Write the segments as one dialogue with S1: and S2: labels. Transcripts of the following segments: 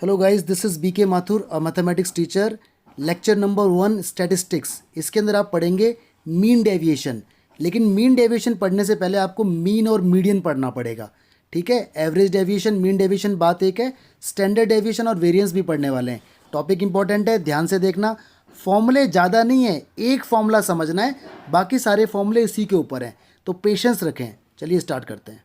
S1: Hello guys, this is B K Mathur, a mathematics teacher. Lecture number 1 statistics. इसके अंदर आप पढ़ेंगे मीन डेविएशन। लेकिन मीन डेविएशन पढ़ने से पहले आपको मीन और मीडियन पढ़ना पड़ेगा, ठीक है। एवरेज डेविएशन, मीन डेविएशन बात एक है, स्टैंडर्ड डेविएशन और वेरिएंस भी पढ़ने वाले हैं। टॉपिक इंपॉर्टेंट है, ध्यान से देखना। फॉर्मूले ज़्यादा नहीं है, एक फॉर्मूला समझना है, बाकी सारे फॉर्मूले इसी के ऊपर हैं, तो पेशेंस रखें। चलिए स्टार्ट करते हैं।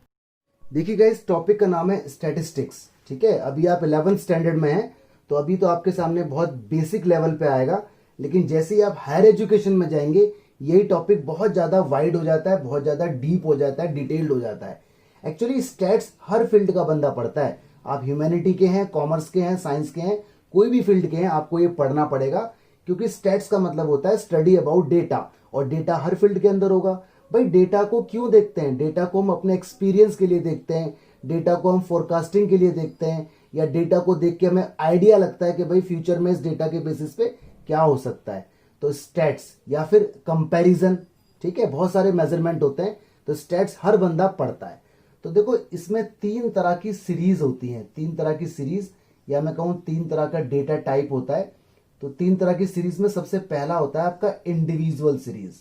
S1: देखिए गाइस, टॉपिक का नाम है स्टैटिस्टिक्स, ठीक है। अभी आप 11th स्टैंडर्ड में हैं, तो अभी तो आपके सामने बहुत बेसिक लेवल पे आएगा, लेकिन जैसे ही आप हायर एजुकेशन में जाएंगे यही टॉपिक बहुत ज़्यादा वाइड हो जाता है, बहुत ज़्यादा डीप हो जाता है, डिटेल्ड हो जाता है। एक्चुअली स्टैट्स हर फील्ड का बंदा पढ़ता है। आप ह्यूमैनिटी के हैं, कॉमर्स के हैं, साइंस के हैं, कोई भी फील्ड के हैं, आपको ये पढ़ना पड़ेगा, क्योंकि स्टैट्स का मतलब होता है स्टडी अबाउट डेटा, और डेटा हर फील्ड के अंदर होगा। भाई डेटा को क्यों देखते हैं? डेटा को हम अपने एक्सपीरियंस के लिए देखते हैं, डेटा को हम फोरकास्टिंग के लिए देखते हैं, या डेटा को देख के हमें आइडिया लगता है कि भाई फ्यूचर में इस डेटा के बेसिस पे क्या हो सकता है। तो स्टैट्स या फिर कंपैरिजन, ठीक है, बहुत सारे मेजरमेंट होते हैं, तो स्टैट्स हर बंदा पढ़ता है। तो देखो, इसमें 3 तरह की सीरीज होती हैं, 3 तरह की सीरीज, या मैं कहूँ 3 तरह का डेटा टाइप होता है। तो 3 तरह की सीरीज में सबसे पहला होता है आपका इंडिविजुअल सीरीज,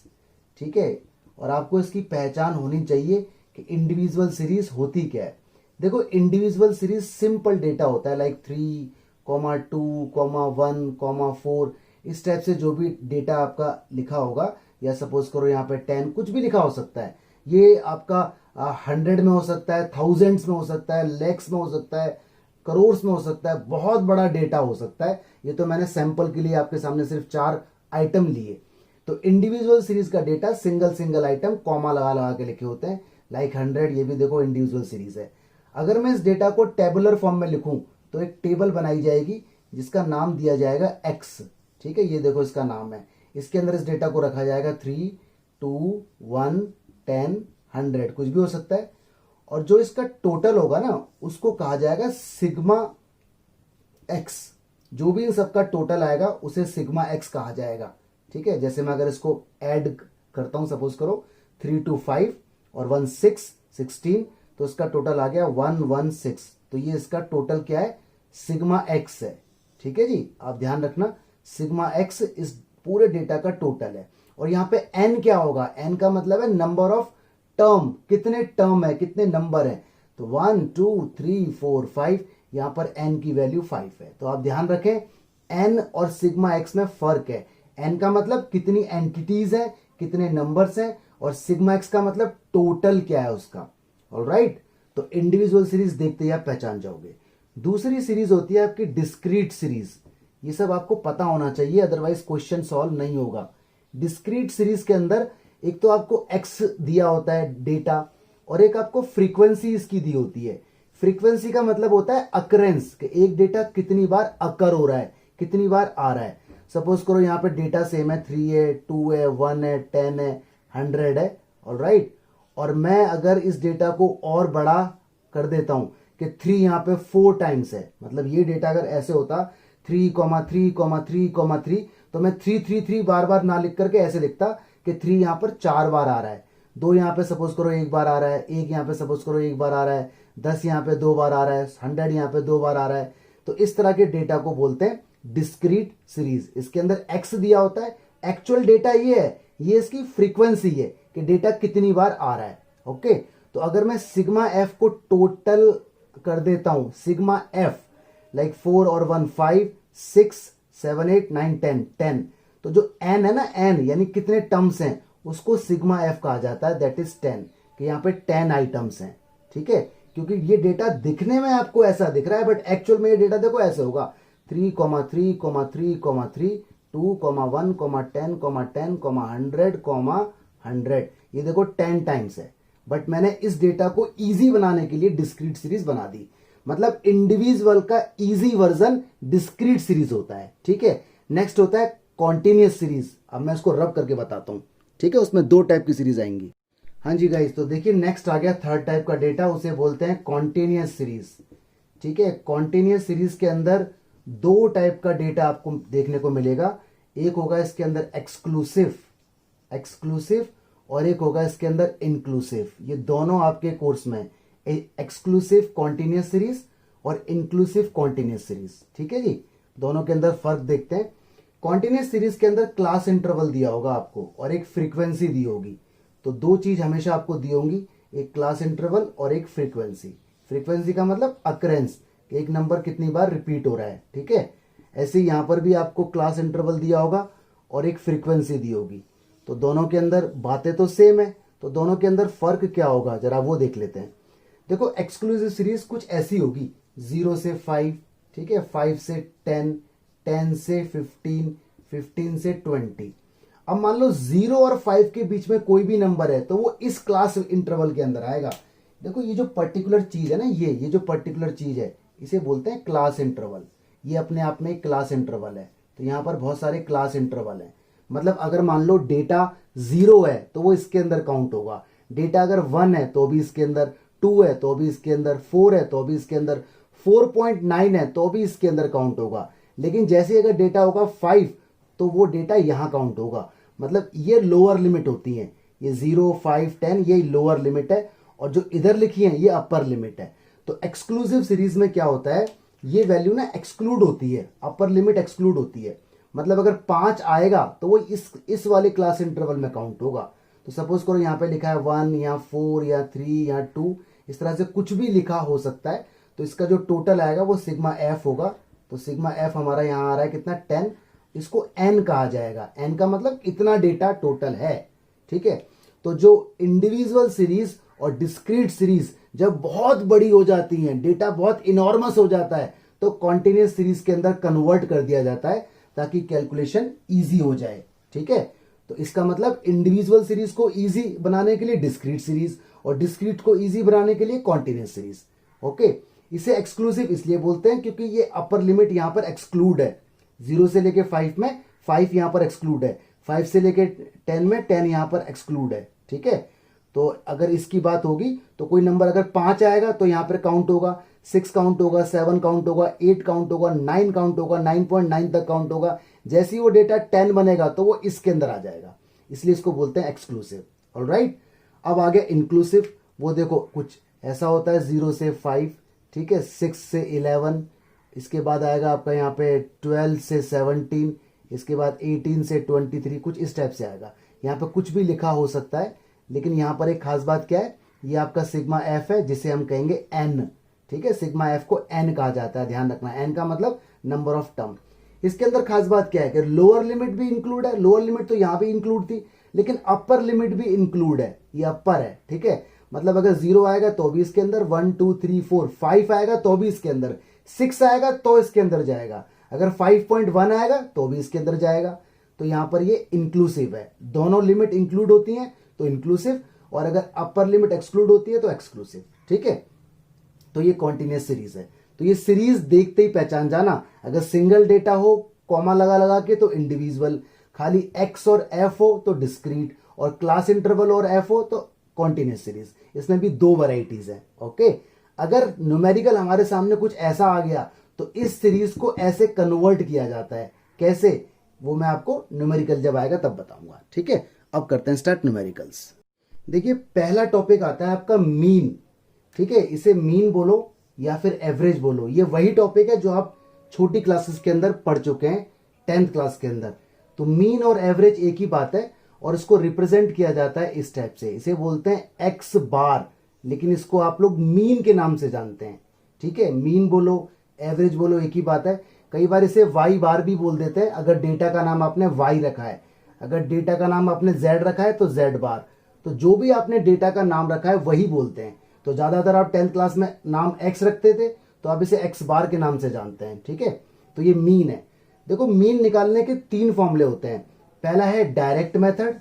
S1: ठीक है। और आपको इसकी पहचान होनी चाहिए कि इंडिविजुअल सीरीज होती क्या है। देखो, इंडिविजुअल सीरीज सिंपल डेटा होता है, लाइक 3,2,1,4, इस टाइप से जो भी डेटा आपका लिखा होगा, या सपोज करो यहाँ पे 10, कुछ भी लिखा हो सकता है। ये आपका 100 में हो सकता है, थाउजेंड्स में हो सकता है, लैक्स में हो सकता है, करोड़ में हो सकता है, बहुत बड़ा डेटा हो सकता है। ये तो मैंने सैंपल के लिए आपके सामने सिर्फ 4 आइटम लिए। तो इंडिविजुअल सीरीज का data single single item comma लगा लगा के लिखे होते हैं, लाइक 100, ये भी देखो इंडिविजुअल सीरीज है। अगर मैं इस डेटा को टेबुलर फॉर्म में लिखूं, तो एक टेबल बनाई जाएगी जिसका नाम दिया जाएगा एक्स, ठीक है। ये देखो इसका नाम है, इसके अंदर इस डेटा को रखा जाएगा 3, 2, 1, 10, 100, कुछ भी हो सकता है। और जो इसका टोटल होगा ना, उसको कहा जाएगा सिग्मा एक्स। जो भी इन सबका टोटल आएगा उसे सिग्मा एक्स कहा जाएगा, ठीक है। जैसे मैं अगर इसको ऐड करता हूं, सपोज करो 3 to 5 और 1 6 16, तो इसका टोटल आ गया 116। तो ये इसका टोटल क्या है? सिग्मा एक्स है, ठीक है जी। आप ध्यान रखना, सिग्मा एक्स इस पूरे डेटा का टोटल है। और यहाँ पे एन क्या होगा? एन का मतलब है नंबर ऑफ टर्म, कितने टर्म है, कितने नंबर है। तो 1 2 3 4 5, यहां पर एन की वैल्यू 5 है। तो आप ध्यान रखें, एन और सिग्मा एक्स में फर्क है। एन का मतलब कितनी एंटिटीज है, कितने नंबर्स हैं, और सिग्मा एक्स का मतलब टोटल क्या है उसका। ऑलराइट, तो इंडिविजुअल सीरीज देखते ही आप पहचान जाओगे। दूसरी सीरीज होती है आपकी डिस्क्रीट सीरीज। ये सब आपको पता होना चाहिए, अदरवाइज क्वेश्चन सॉल्व नहीं होगा। डिस्क्रीट सीरीज के अंदर एक तो आपको एक्स दिया होता है डेटा, और एक आपको फ्रीक्वेंसी इसकी दी होती है। फ्रीक्वेंसी का मतलब होता है अकरेंस, कि एक डेटा कितनी बार अकर हो रहा है, कितनी बार आ रहा है। सपोज करो यहाँ पे डेटा सेम है, 3 है, 2 है, 1 है, 10 है, 100 है, ऑलराइट। और मैं अगर इस डेटा को और बड़ा कर देता हूं कि 3 यहाँ पे 4 टाइम्स है, मतलब ये डेटा अगर ऐसे होता 3,3,3,3, तो मैं 333 बार बार ना लिख करके ऐसे लिखता कि 3 यहाँ पर 4 बार आ रहा है, 2 यहाँ पे सपोज करो 1 बार आ रहा है, 1 यहाँ पे सपोज करो 1 बार आ रहा है, 10 यहाँ पे 2 बार आ रहा है, 100 यहाँ पे 2 बार आ रहा है। तो इस तरह के डेटा को बोलते हैं डिस्क्रीट सीरीज। इसके अंदर एक्स दिया होता है, एक्चुअल डेटा ये है, ये इसकी फ्रीक्वेंसी है कि डेटा कितनी बार आ रहा है। ओके, तो अगर मैं सिग्मा एफ को टोटल कर देता हूं, सिग्मा एफ लाइक 4 और 1 5 6 7 8 9 10 10, तो जो एन है ना, एन यानी कितने टर्म्स हैं, उसको सिग्मा एफ कहा जाता है, दैट इज 10, कि यहाँ पे 10 आइटम्स हैं, ठीक है। क्योंकि ये डेटा दिखने में आपको ऐसा दिख रहा है, बट एक्चुअल में ये डेटा देखो ऐसे होगा, 3,3,3,3, 2,1,10,10,100, ये देखो 10 टाइम्स है। बट मैंने इस डेटा को इजी बनाने के लिए डिस्क्रीट सीरीज बना दी। मतलब इंडिविजुअल का इजी वर्जन डिस्क्रीट सीरीज होता है, ठीक है। नेक्स्ट होता है कॉन्टिन्यूस सीरीज। अब मैं इसको रब करके बताता हूं, ठीक है। उसमें 2 टाइप की सीरीज आएंगी। हाँ जी गाइस, तो देखिए नेक्स्ट आ गया 3rd टाइप का डेटा, उसे बोलते हैं कॉन्टिन्यूस सीरीज, ठीक है। कॉन्टिन्यूस सीरीज के अंदर 2 टाइप का डेटा आपको देखने को मिलेगा। एक होगा इसके अंदर एक्सक्लूसिव, एक्सक्लूसिव, और एक होगा इसके अंदर इंक्लूसिव। ये दोनों आपके कोर्स में, एक्सक्लूसिव कॉन्टिन्यूस सीरीज और इंक्लूसिव कॉन्टिन्यूस सीरीज। ठीक है जी, दोनों के अंदर फर्क देखते हैं। कॉन्टिन्यूस सीरीज के अंदर क्लास इंटरवल दिया होगा आपको और एक फ्रीक्वेंसी दी होगी। तो दो चीज हमेशा आपको दी होंगी, एक क्लास इंटरवल और एक फ्रीक्वेंसी। फ्रीक्वेंसी का मतलब अकरेंस, एक नंबर कितनी बार रिपीट हो रहा है। ठीक है, ऐसे यहां पर भी आपको क्लास इंटरवल दिया होगा और एक फ्रीक्वेंसी दी होगी। तो दोनों के अंदर बातें तो सेम है, तो दोनों के अंदर फर्क क्या होगा जरा वो देख लेते हैं। देखो एक्सक्लूसिव सीरीज कुछ ऐसी होगी, 0 से 5, ठीक है, 5 से 10, 10 से 15, 15 से 20। अब मान लो 0 और 5 के बीच में कोई भी नंबर है तो वो इस क्लास इंटरवल के अंदर आएगा। देखो ये जो पर्टिकुलर चीज है ना, ये जो पर्टिकुलर चीज है इसे बोलते हैं क्लास इंटरवल। ये अपने आप में एक क्लास इंटरवल है। तो यहां पर बहुत सारे क्लास इंटरवल हैं। मतलब अगर मान लो डेटा 0 है तो वो इसके अंदर काउंट होगा, डेटा अगर 1 है तो भी इसके अंदर, 2 है तो भी इसके अंदर, 4 है तो भी इसके अंदर, 4.9 है तो भी इसके अंदर काउंट होगा। लेकिन जैसे अगर डेटा होगा 5 तो वो डेटा यहां काउंट होगा। मतलब ये लोअर लिमिट होती है, ये 0, 5, 10 ये लोअर लिमिट है और जो इधर लिखी है ये अपर लिमिट है। तो एक्सक्लूसिव सीरीज में क्या होता है, ये वैल्यू ना एक्सक्लूड होती है, अपर लिमिट एक्सक्लूड होती है। मतलब अगर 5 आएगा तो वो इस वाले क्लास इंटरवल में काउंट होगा। तो सपोज करो यहाँ पे लिखा है 1 या 4 या 3 या 2, इस तरह से कुछ भी लिखा हो सकता है। तो इसका जो टोटल आएगा वो सिग्मा एफ होगा। तो सिग्मा एफ हमारा यहाँ आ रहा है कितना, 10। इसको एन कहा जाएगा, एन का मतलब इतना डेटा टोटल है। ठीक है, तो जो इंडिविजुअल सीरीज और डिस्क्रीट सीरीज जब बहुत बड़ी हो जाती हैं, डेटा बहुत इनॉर्मस हो जाता है, तो कॉन्टिन्यूस सीरीज के अंदर कन्वर्ट कर दिया जाता है ताकि कैलकुलेशन इजी हो जाए। ठीक है, तो इसका मतलब इंडिविजुअल सीरीज को इजी बनाने के लिए डिस्क्रीट सीरीज और डिस्क्रीट को इजी बनाने के लिए कॉन्टिन्यूस सीरीज। ओके, इसे एक्सक्लूसिव इसलिए बोलते हैं क्योंकि ये अपर लिमिट यहां पर एक्सक्लूड है। 0 से लेके 5 में 5 यहां पर एक्सक्लूड है, 5 से लेके 10 में 10 यहां पर एक्सक्लूड है। ठीक है, तो अगर इसकी बात होगी तो कोई नंबर अगर 5 आएगा तो यहां पर काउंट होगा, 6 काउंट होगा, 7 काउंट होगा, 8 काउंट होगा, 9 काउंट होगा, 9.9 तक काउंट होगा। जैसे ही वो डेटा 10 बनेगा तो वो इसके अंदर आ जाएगा, इसलिए इसको बोलते हैं एक्सक्लूसिव। ऑलराइट, अब आ गया इंक्लूसिव। वो देखो कुछ ऐसा होता है 0 से 5, ठीक है, 6 से 11, इसके बाद आएगा आपका यहाँ पे 12 से 17, इसके बाद 18 से 23, कुछ इस टाइप से आएगा। यहाँ पे कुछ भी लिखा हो सकता है, लेकिन यहाँ पर एक खास बात क्या है, ये आपका सिग्मा एफ है जिसे हम कहेंगे एन। ठीक है, सिग्मा एफ को एन कहा जाता है, ध्यान रखना, एन का मतलब नंबर ऑफ टर्म। इसके अंदर खास बात क्या है कि लोअर लिमिट भी इंक्लूड है, लोअर लिमिट तो यहां भी इंक्लूड थी, लेकिन अपर लिमिट भी इंक्लूड है, ये अपर है। ठीक है, मतलब अगर 0 आएगा तो भी इसके अंदर, 1 2 3 4 5 आएगा तो भी इसके अंदर, 6 आएगा तो इसके अंदर जाएगा, अगर 5.1 आएगा तो भी इसके अंदर जाएगा। तो यहां पर ये इंक्लूसिव है, दोनों लिमिट इंक्लूड होती हैं तो इंक्लूसिव, और अगर अपर लिमिट एक्सक्लूड होती है तो एक्सक्लूसिव। ठीक है, तो ये कॉन्टिन्यूस सीरीज है। तो ये सीरीज देखते ही पहचान जाना, अगर सिंगल डेटा हो कॉमा लगा लगा के तो इंडिविजुअल, खाली एक्स और एफ हो तो डिस्क्रीट, और क्लास इंटरवल और एफ हो तो कॉन्टिन्यूस सीरीज। इसमें भी 2 वैरायटीज है। ओके, अगर न्यूमेरिकल हमारे सामने कुछ ऐसा आ गया तो इस सीरीज को ऐसे कन्वर्ट किया जाता है। कैसे, वो मैं आपको न्यूमेरिकल जब आएगा तब बताऊंगा। ठीक है, अब करते हैं स्टार्ट न्यूमेरिकल्स। देखिए पहला टॉपिक आता है आपका मीन। ठीक है, इसे मीन बोलो या फिर एवरेज बोलो, ये वही टॉपिक है जो आप छोटी क्लासेस के अंदर पढ़ चुके हैं, 10th क्लास के अंदर। तो मीन और एवरेज एक ही बात है, और इसको रिप्रेजेंट किया जाता है इस टाइप से, इसे बोलते हैं एक्स बार, लेकिन इसको आप लोग मीन के नाम से जानते हैं। ठीक है, मीन बोलो एवरेज बोलो एक ही बात है। कई बार इसे वाई बार भी बोल देते हैं अगर डेटा का नाम आपने वाई रखा है, अगर डेटा का नाम आपने जेड रखा है तो जेड बार। तो जो भी आपने डेटा का नाम रखा है वही बोलते हैं। तो ज्यादातर आप 10th क्लास में नाम एक्स रखते थे तो आप इसे एक्स बार के नाम से जानते हैं। ठीक है, तो ये मीन है। देखो मीन निकालने के 3 फॉर्मूले होते हैं। पहला है डायरेक्ट मेथड,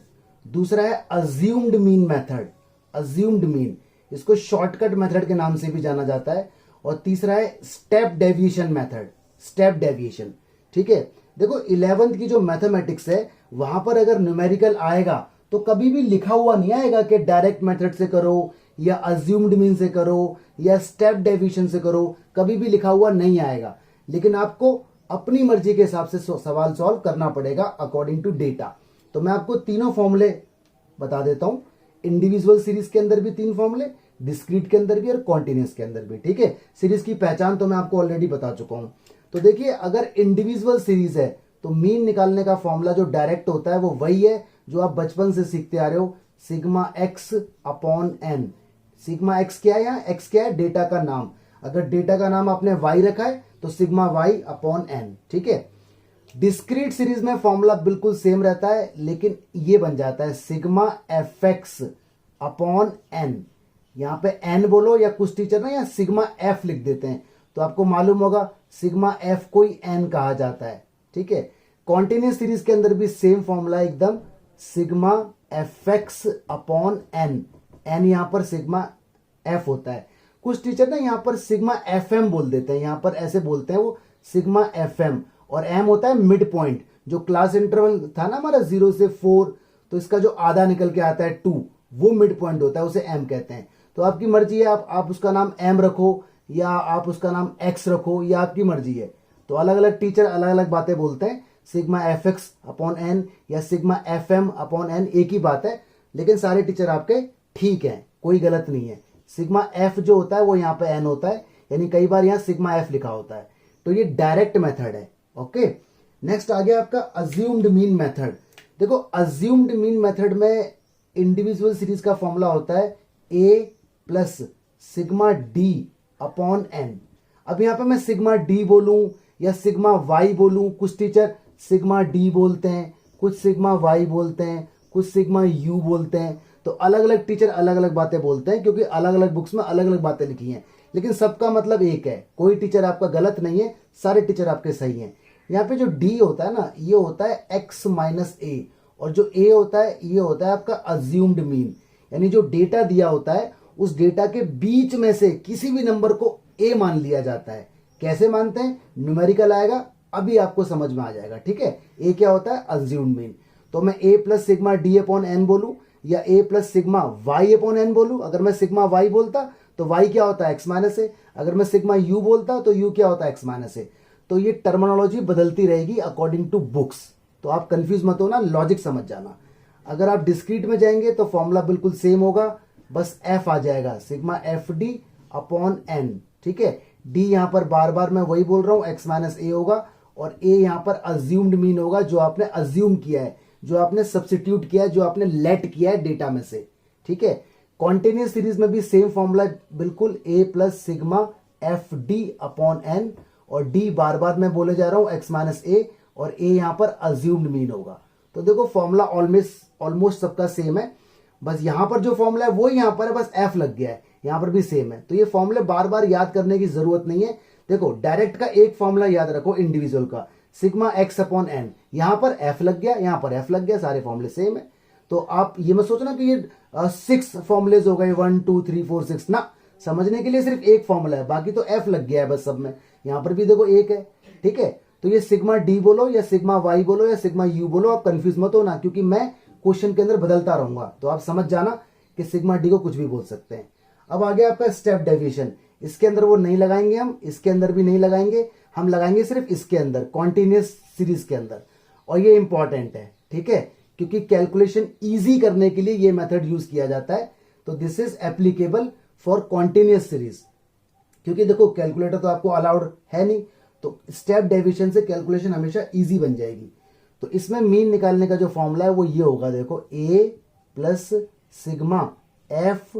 S1: दूसरा है assumed mean method, assumed mean, इसको शॉर्टकट मेथड के नाम से भी जाना जाता है, और तीसरा है step deviation method, step deviation. ठीक है, देखो 11th की जो मैथमेटिक्स है वहां पर अगर न्यूमेरिकल आएगा तो कभी भी लिखा हुआ नहीं आएगा कि डायरेक्ट मेथड से करो या अज्यूम्ड मीन से करो या स्टेप डेविएशन से करो, कभी भी लिखा हुआ नहीं आएगा। लेकिन आपको अपनी मर्जी के हिसाब से सवाल सॉल्व करना पड़ेगा अकॉर्डिंग टू डेटा। तो मैं आपको तीनों फॉर्मूले बता देता हूं। इंडिविजुअल सीरीज के अंदर भी 3 फॉर्मूले, डिस्क्रीट के अंदर भी और कॉन्टिन्यूस के अंदर भी, ठीक है। सीरीज की पहचान तो मैं आपको ऑलरेडी बता चुका हूं। तो देखिए अगर इंडिविजुअल सीरीज है तो मीन निकालने का फॉर्मूला जो डायरेक्ट होता है वो वही है जो आप बचपन से सीखते आ रहे हो, sigma x upon n. Sigma x क्या है, यहाँ एक्स क्या है, डेटा का नाम। अगर डेटा का नाम आपने वाई रखा है तो सिग्मा वाई अपॉन एन, ठीक है। डिस्क्रीट सीरीज में फॉर्मूला बिल्कुल सेम रहता है, लेकिन ये बन जाता है sigma F x upon n. यहां पे एन बोलो या कुछ टीचर ना यहाँ सिग्मा एफ लिख देते हैं, तो आपको मालूम होगा सिग्मा एफ को ही एन कहा जाता है, ठीक है। कॉन्टिन्यूस सीरीज के अंदर भी सेम फॉर्मूला एकदम, sigma F x upon n. N यहां पर सिग्मा एफ होता है। कुछ टीचर ना यहां पर सिग्मा एफ एम बोल देते हैं, यहां पर ऐसे बोलते हैं वो सिग्मा एफ एम, और एम होता है मिड पॉइंट। जो क्लास इंटरवल था ना हमारा 0 से 4, तो इसका जो आधा निकल के आता है 2, वो मिड पॉइंट होता है, उसे एम कहते हैं। तो आपकी मर्जी है, आप उसका नाम एम रखो या आप उसका नाम एक्स रखो, या आपकी मर्जी है। तो अलग अलग टीचर अलग अलग बातें बोलते हैं, sigma F x upon N या sigma F M upon N, एक ही बात है, लेकिन सारे टीचर आपके ठीक हैं, कोई गलत नहीं है। सिग्मा एफ जो होता है वो यहाँ पे एन होता है, यानी कई बार यहाँ सिग्मा एफ लिखा होता है। तो ये डायरेक्ट मेथड है, ओके। नेक्स्ट आ गया आपका अज्यूम्ड मीन मेथड। देखो अज्यूम्ड मीन मेथड में इंडिविजुअल सीरीज का फॉर्मूला होता है A plus sigma D upon N. अब यहां पे मैं सिग्मा डी बोलूं या सिग्मा वाई बोलूं, कुछ टीचर सिग्मा डी बोलते हैं, कुछ सिग्मा वाई बोलते हैं, कुछ सिग्मा यू बोलते हैं। तो अलग अलग टीचर अलग अलग बातें बोलते हैं, क्योंकि अलग अलग बुक्स में अलग अलग बातें लिखी हैं, लेकिन सबका मतलब एक है। कोई टीचर आपका गलत नहीं है, सारे टीचर आपके सही हैं। यहाँ पे जो डी होता है ना, ये होता है एक्स माइनस ए, और जो ए होता है ये होता है आपका अज्यूम्ड मीन, यानी जो डेटा दिया होता है उस डेटा के बीच में से किसी भी नंबर को ए मान लिया जाता है। कैसे मानते हैं, न्यूमेरिकल आएगा, अभी आपको समझ में आ जाएगा, ठीक है। ए क्या होता है, अज्यूम्ड मीन। तो मैं A plus sigma D upon N बोलूं या A plus sigma Y upon N बोलूं। अगर मैं सिग्मा वाई बोलता तो वाई क्या होता है, एक्स माइनस ए। अगर मैं सिग्मा यू बोलता तो यू क्या होता है, एक्स माइनस ए। तो ये टर्मिनोलॉजी बदलती रहेगी अकॉर्डिंग टू बुक्स, तो आप कंफ्यूज मत होना, लॉजिक समझ जाना। अगर आप डिस्क्रीट में जाएंगे तो फॉर्मूला बिल्कुल सेम होगा, बस एफ आ जाएगा, sigma F D upon n, ठीक है। डी यहां पर बार बार मैं वही बोल रहा हूं, एक्स माइनस ए होगा, और ए यहां पर अज्यूम्ड मीन होगा, जो आपने अज्यूम किया है, जो आपने सब्स्टिट्यूट किया है, जो आपने लेट किया है डेटा में से, ठीक है। कॉन्टिन्यूस सीरीज में भी सेम फॉर्मूला बिल्कुल, A plus sigma F D upon N, और डी बार बार मैं बोले जा रहा हूं एक्स माइनस ए, और ए यहां पर अज्यूम्ड मीन होगा। तो देखो फॉर्मूला ऑलमोस्ट सबका सेम है, बस यहां पर जो फॉर्मूला है वो यहां पर है, बस एफ लग गया है, यहां पर भी सेम है। तो ये फॉर्मूले बार बार याद करने की जरूरत नहीं है। देखो डायरेक्ट का एक फॉर्मूला याद रखो इंडिविजुअल का, सिग्मा एक्स अपॉन एन, यहां पर एफ लग गया, यहां पर एफ लग गया, सारे फॉर्मूले सेम है। तो आप ये मत सोचना कि ये 6 फॉर्मूलेज हो गए, 1 2 3 4 6 ना, समझने के लिए सिर्फ एक फॉर्मूला है, बाकी तो एफ लग गया है बस सब में। यहां पर भी देखो एक है, ठीक है। तो ये सिग्मा डी बोलो या सिग्मा वाई बोलो या सिग्मा यू बोलो, आप कंफ्यूज मत होना, क्योंकि मैं क्वेश्चन के अंदर बदलता रहूंगा, तो आप समझ जाना कि सिग्मा डी को कुछ भी बोल सकते हैं। अब आ गया आपका स्टेप डेविएशन। इसके अंदर वो नहीं लगाएंगे हम, इसके अंदर भी नहीं लगाएंगे, हम लगाएंगे सिर्फ इसके अंदर, कॉन्टिन्यूस सीरीज के अंदर। और ये इंपॉर्टेंट है, ठीक है, क्योंकि कैलकुलेशन इजी करने के लिए ये मेथड यूज किया जाता है। तो this is applicable for continuous series, क्योंकि देखो कैलकुलेटर तो आपको अलाउड है नहीं, तो स्टेप डेविएशन से कैलकुलेशन हमेशा इजी बन जाएगी। तो इसमें मीन निकालने का जो फॉर्मूला है वो ये होगा, देखो ए प्लस सिग्मा एफ,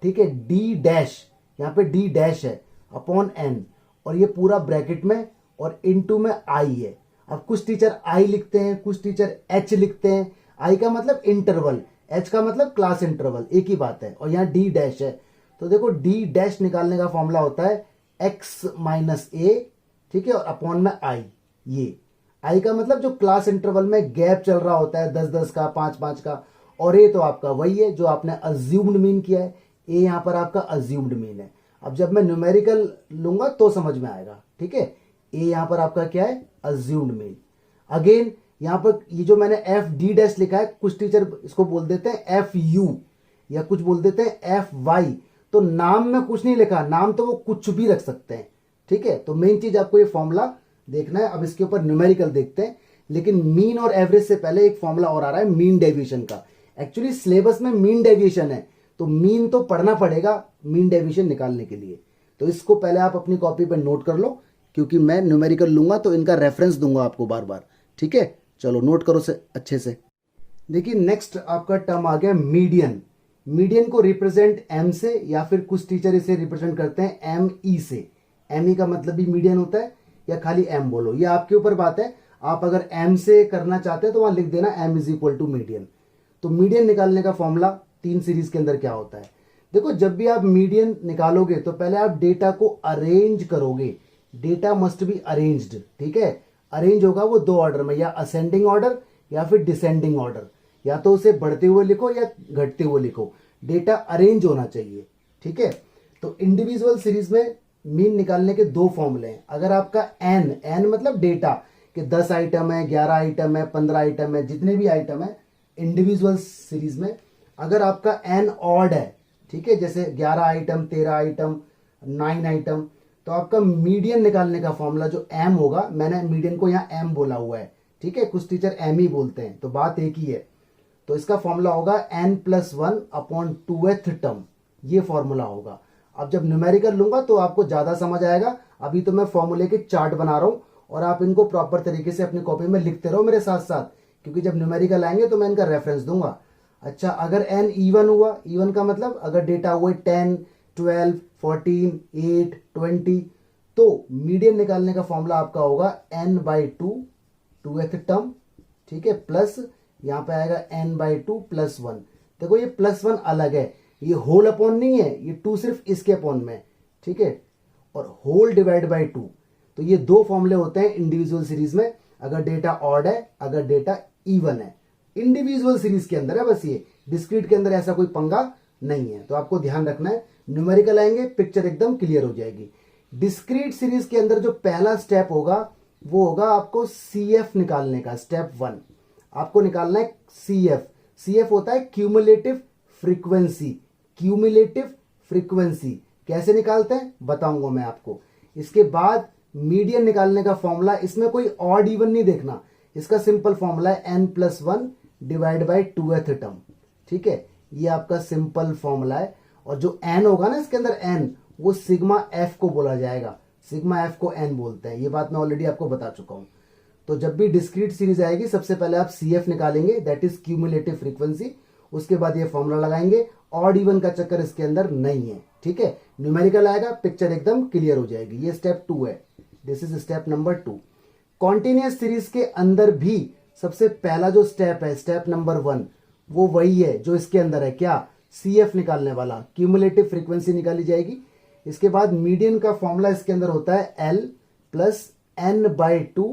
S1: ठीक है, डी डैश, यहां पे डी डैश है, अपॉन एन, और ये पूरा ब्रैकेट में और इनटू में आई है। अब कुछ टीचर आई लिखते हैं, कुछ टीचर एच लिखते हैं। आई का मतलब इंटरवल, एच का मतलब क्लास इंटरवल, एक ही बात है, और यहां डी डैश है। तो देखो डी डैश निकालने का फॉर्मूला होता है एक्स माइनस ए, ठीक है, और अपॉन में आई। ये आई का मतलब जो क्लास इंटरवल में गैप चल रहा होता है 10-10 का, 5-5 का, और ए तो आपका वही है जो आपने अज्यूम्ड मीन किया है, ए यहां पर आपका अज्यूम्ड मीन है। अब जब मैं न्यूमेरिकल लूंगा तो समझ में आएगा, ठीक है। ए यहां पर आपका क्या है, अज्यूम्ड मीन। अगेन यहां पर ये जो मैंने एफ डी डैश लिखा है, कुछ टीचर इसको बोल देते हैं एफ यू या कुछ बोल देते हैं एफ वाई। तो नाम में कुछ नहीं लिखा, नाम तो वो कुछ भी रख सकते हैं, ठीक है। तो मेन चीज आपको ये फॉर्मूला देखना है। अब इसके ऊपर न्यूमेरिकल देखते हैं, लेकिन मीन और एवरेज से पहले एक फॉर्मूला और आ रहा है मीन डेविएशन का। एक्चुअली सिलेबस में मीन डेविएशन है, तो मीन तो पढ़ना पड़ेगा मीन डेविएशन निकालने के लिए। तो इसको पहले आप अपनी कॉपी पे नोट कर लो, क्योंकि मैं न्यूमेरिकल लूंगा तो इनका रेफरेंस दूंगा आपको बार बार। ठीक है, चलो नोट करो से अच्छे से। देखिए नेक्स्ट आपका टर्म आ गया मीडियन। मीडियन को रिप्रेजेंट एम से, या फिर कुछ टीचर इसे रिप्रेजेंट करते हैं एम ई से। एम ई का मतलब भी मीडियन होता है, या खाली एम बोलो, ये आपके ऊपर बात है। आप अगर एम से करना चाहते हैं तो वहां लिख देना m is equal to median. तो मीडियन निकालने का फॉर्मूला 3 सीरीज के अंदर क्या होता है। देखो जब भी आप मीडियन निकालोगे तो पहले आप डेटा को अरेंज करोगे। Data must be arranged. ठीक है, अरेंज होगा वो 2 ऑर्डर में, या असेंडिंग ऑर्डर या फिर डिसेंडिंग ऑर्डर। या तो उसे बढ़ते हुए लिखो या घटते हुए लिखो, डेटा अरेंज होना चाहिए। ठीक है, तो इंडिविजुअल सीरीज में मीन निकालने के 2 फॉर्मूले हैं। अगर आपका एन मतलब डेटा कि 10 आइटम है, 11 आइटम है, 15 आइटम है, जितने भी आइटम है इंडिविजुअल सीरीज में, अगर आपका एन ऑड है, ठीक है, जैसे 11 आइटम, 13 आइटम, 9 आइटम, तो आपका मीडियन निकालने का फॉर्मूला जो एम होगा, मैंने मीडियन को यहां एम बोला हुआ है। ठीक है, कुछ टीचर एम ही बोलते हैं, तो बात एक ही है। तो इसका फॉर्मूला होगा n+1 अपॉन 2th टर्म, ये फॉर्मूला होगा। अब जब न्यूमेरिकल लूंगा तो आपको ज्यादा समझ आएगा। अभी तो मैं फॉर्मूले के चार्ट बना रहा हूं, और आप इनको प्रॉपर तरीके से अपनी कॉपी में लिखते रहो मेरे साथ साथ, क्योंकि जब न्यूमेरिकल आएंगे तो मैं इनका रेफरेंस दूंगा। अच्छा, अगर n इवन हुआ, इवन का मतलब अगर डेटा हुए 10, 12, 14, 8, 20, तो मीडियन निकालने का फॉर्मूला आपका होगा n/2 2th टर्म। ठीक है, प्लस यहां पे आएगा n/2 +1। देखो ये +1 अलग है, ये होल अपॉन नहीं है, ये 2 सिर्फ इसके अपॉन में। ठीक है, और होल डिवाइड बाय 2। तो ये 2 फॉर्मूले होते हैं इंडिविजुअल सीरीज में, अगर डेटा ऑड है, अगर डेटा इवन है। इंडिविजुअल सीरीज के अंदर है बस ये, डिस्क्रीट के अंदर ऐसा कोई पंगा नहीं है, तो आपको ध्यान रखना है। न्यूमेरिकल आएंगे पिक्चर एकदम क्लियर हो जाएगी। डिस्क्रीट सीरीज के अंदर जो पहला स्टेप होगा वो होगा आपको CF निकालने का। स्टेप 1 आपको निकालना है CF। CF होता है क्यूमुलेटिव फ्रीक्वेंसी। क्यूमुलेटिव फ्रीक्वेंसी कैसे निकालते हैं बताऊंगा मैं आपको। इसके बाद मीडियन निकालने का फॉर्मूला, इसमें कोई ऑड इवन नहीं देखना, इसका सिंपल फॉर्मूला है n+1 divide by 2th term. ठीक है, ये आपका सिंपल फॉर्मूला है। और जो n होगा ना इसके अंदर n, वो सिग्मा f को बोला जाएगा। सिग्मा f को n बोलते हैं, ये बात मैं ऑलरेडी आपको बता चुका हूं। तो जब भी डिस्क्रीट सीरीज आएगी सबसे पहले आप CF निकालेंगे, दैट इज क्यूमुलेटिव फ्रीक्वेंसी। उसके बाद ये फॉर्मूला लगाएंगे, ऑड इवन का चक्कर इसके अंदर नहीं है। ठीक है, न्यूमेरिकल आएगा पिक्चर एकदम क्लियर हो जाएगी। ये स्टेप 2 है, this is step number 2। Continuous series के अंदर भी सबसे पहला जो स्टेप है, स्टेप नंबर 1, वो वही है जो इसके अंदर है, क्या, CF निकालने वाला, क्यूमुलेटिव फ्रीक्वेंसी निकाली जाएगी। इसके बाद मीडियन का फॉर्मूला इसके अंदर होता है L + n/2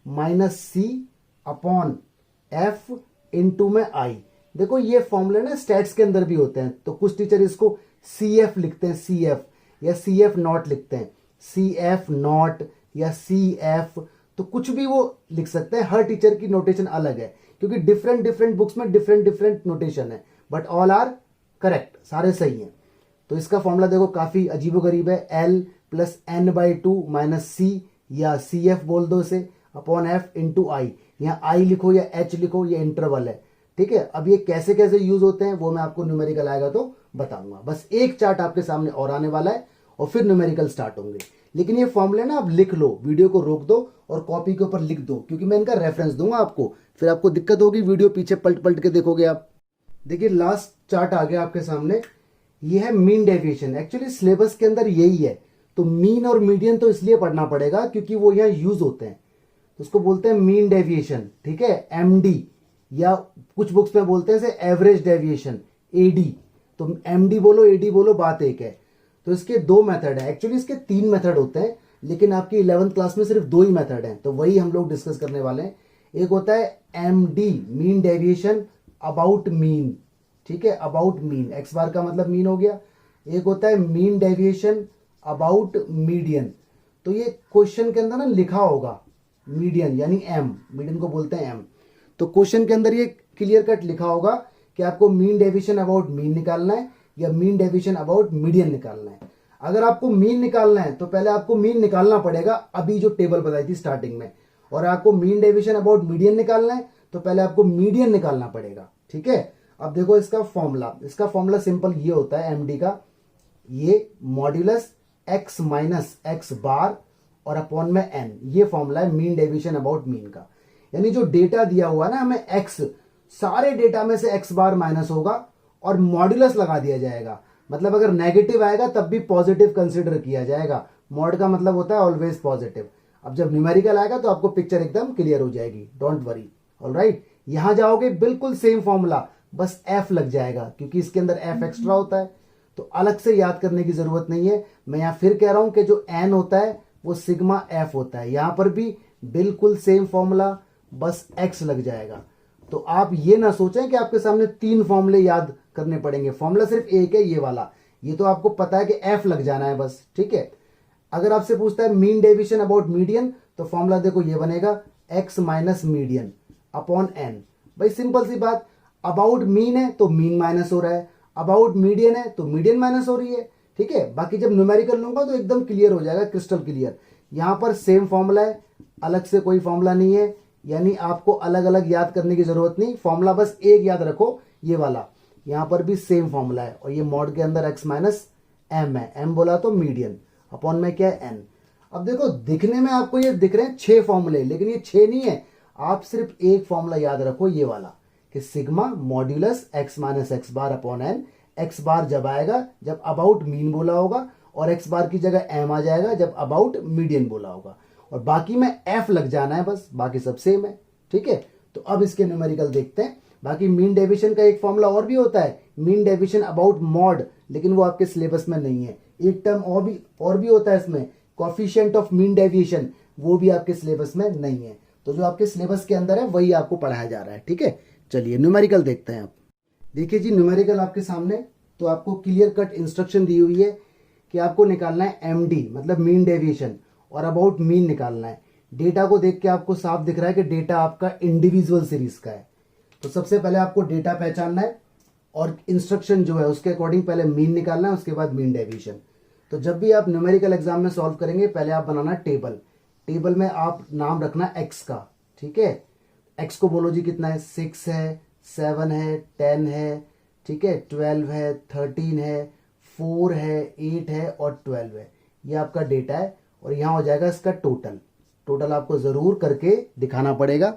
S1: - C upon F into में I। देखो ये फॉर्मूले ना स्टैट्स के अंदर भी होते हैं, तो कुछ टीचर इसको CF लिखते हैं, CF या CF नॉट लिखते हैं, CF नॉट या CF, तो कुछ भी वो लिख सकते हैं। हर टीचर की नोटेशन अलग है, क्योंकि डिफरेंट बुक्स में डिफरेंट नोटेशन है, बट ऑल आर करेक्ट, सारे सही हैं। तो इसका फॉर्मूला देखो काफी अजीबोगरीब है, L + n/2 - C या CF बोल दो इसे, अपॉन F इंटू I। यहाँ I लिखो या H लिखो, ये इंटरवल है। ठीक है, अब ये कैसे कैसे यूज होते हैं वो मैं आपको न्यूमेरिकल आएगा तो बताऊंगा। बस एक चार्ट आपके सामने और आने वाला है और फिर न्यूमेरिकल स्टार्ट होंगे। लेकिन ये फॉर्मूले ना आप लिख लो, वीडियो को रोक दो और कॉपी के ऊपर लिख दो, क्योंकि मैं इनका रेफरेंस दूंगा आपको, फिर आपको दिक्कत होगी, वीडियो पीछे पलट पलट के देखोगे आप। देखिए लास्ट चार्ट आ गया आपके सामने, ये है मीन डेविएशन। एक्चुअली सिलेबस के अंदर यही है, तो मीन और मीडियन तो इसलिए पढ़ना पड़ेगा क्योंकि वो यहाँ यूज होते हैं, तो उसको बोलते हैं मीन डेविएशन। ठीक है, MD, या कुछ बुक्स में बोलते हैं से एवरेज डेविएशन, AD। तो MD बोलो AD बोलो, बात एक है। तो इसके 2 मेथड है, एक्चुअली इसके 3 मेथड होते हैं, लेकिन आपकी 11th क्लास में सिर्फ 2 ही मेथड हैं, तो वही हम लोग डिस्कस करने वाले हैं। एक होता है MD, mean deviation about mean. ठीक है, अबाउट मीन, x बार का मतलब मीन हो गया। एक होता है मीन डेविएशन अबाउट मीडियन, तो ये क्वेश्चन के अंदर ना लिखा होगा मीडियन यानी M, मीडियन को बोलते हैं M। तो क्वेश्चन के अंदर ये क्लियर कट लिखा होगा कि आपको मीन डेविएशन अबाउट मीन निकालना है या मीन डेविएशन अबाउट मीडियन निकालना है। अगर आपको मीन निकालना है तो पहले आपको मीन निकालना पड़ेगा, अभी जो टेबल बताई थी स्टार्टिंग में, और आपको मीन डेविएशन अबाउट मीडियन निकालना है तो पहले आपको मीडियन निकालना पड़ेगा। ठीक है, अब देखो इसका फॉर्मूला सिंपल ये होता है एमडी का, ये मॉड्यूलस एक्स माइनस एक्स बार और अपॉन में एन, ये फॉर्मूला है मीन डेविएशन अबाउट मीन का। यानी जो डेटा दिया हुआ ना हमें एक्स, सारे डेटा में से एक्स बार माइनस होगा और मॉड्यूलस लगा दिया जाएगा। मतलब अगर नेगेटिव आएगा तब भी पॉजिटिव कंसिडर किया जाएगा। मॉड का मतलब होता है ऑलवेज पॉजिटिव। अब जब न्यूमेरिकल आएगा तो आपको पिक्चर एकदम क्लियर हो जाएगी, डोंट वरी। ऑलराइट, यहां जाओगे बिल्कुल सेम फॉर्मूला, बस एफ लग जाएगा क्योंकि इसके अंदर एफ एक्स्ट्रा होता है, तो अलग से याद करने की जरूरत नहीं है। मैं यहां फिर कह रहा हूं कि जो एन होता है वो सिग्मा एफ होता है। यहां पर भी बिल्कुल सेम फॉर्मूला, बस एक्स लग जाएगा। तो आप ये ना सोचें कि आपके सामने 3 फॉर्मूले याद करने पड़ेंगे, फॉर्मूला सिर्फ एक है ये वाला। ये तो आपको पता है कि एफ लग जाना है बस, ठीक है। अगर आपसे पूछता है मीन डेविएशन अबाउट मीडियन, तो फॉर्मूला देखो ये बनेगा x minus median upon n. भाई सिंपल सी बात, अबाउट मीन है तो मीन माइनस हो रहा है, अबाउट मीडियन है तो मीडियन माइनस हो रही है, ठीक है। बाकी जब न्यूमेरिकल लूंगा तो एकदम क्लियर हो जाएगा, क्रिस्टल क्लियर। यहां पर सेम फॉर्मूला है, अलग से कोई फॉर्मूला नहीं है, यानी आपको अलग अलग याद करने की जरूरत नहीं, फॉर्मूला बस एक याद रखो, ये वाला। यहां पर भी सेम फॉर्मूला है और ये मॉड के अंदर एक्स माइनस एम है, एम बोला तो मीडियन, अपॉन में क्या है एन। अब देखो दिखने में आपको ये दिख रहे हैं 6 फॉर्मूले, लेकिन ये 6 नहीं है। आप सिर्फ एक फॉर्मूला याद रखो, ये वाला, कि sigma modulus X minus x bar upon N. X bar जब आएगा जब अबाउट मीन बोला होगा, और एक्स बार की जगह एम आ जाएगा जब अबाउट मीडियन बोला होगा, और बाकी में एफ लग जाना है बस, बाकी सब सेम है, ठीक है। तो अब इसके न्यूमेरिकल देखते हैं। बाकी मीन डेविएशन का एक फॉर्मूला और भी होता है, मीन डेविएशन अबाउट मॉड, लेकिन वो आपके सिलेबस में नहीं है। एक टर्म और भी होता है इसमें, कोफिशिएंट ऑफ मीन डेविएशन, वो भी आपके सिलेबस में नहीं है। तो जो आपके सिलेबस के अंदर है वही आपको पढ़ाया जा रहा है, ठीक है। चलिए न्यूमेरिकल देखते हैं। आप देखिए जी, न्यूमेरिकल आपके सामने, तो आपको क्लियर कट इंस्ट्रक्शन दी हुई है कि आपको निकालना है एमडी मतलब मीन डेविएशन, और अबाउट मीन निकालना है। डेटा को देख के आपको साफ दिख रहा है कि डेटा आपका इंडिविजुअल सीरीज का है। तो सबसे पहले आपको डेटा पहचानना है और इंस्ट्रक्शन जो है उसके अकॉर्डिंग पहले मीन निकालना है, उसके बाद मीन डेविएशन। तो जब भी आप न्यूमेरिकल एग्जाम में सॉल्व करेंगे, पहले आप बनाना टेबल। टेबल में आप नाम रखना एक्स का, ठीक है। एक्स को बोलो जी कितना है, 6 है, 7 है, 10 है, ठीक है, 12 है, 13 है, 4 है, 8 है और 12 है। ये आपका डेटा है और यहां हो जाएगा इसका टोटल आपको जरूर करके दिखाना पड़ेगा।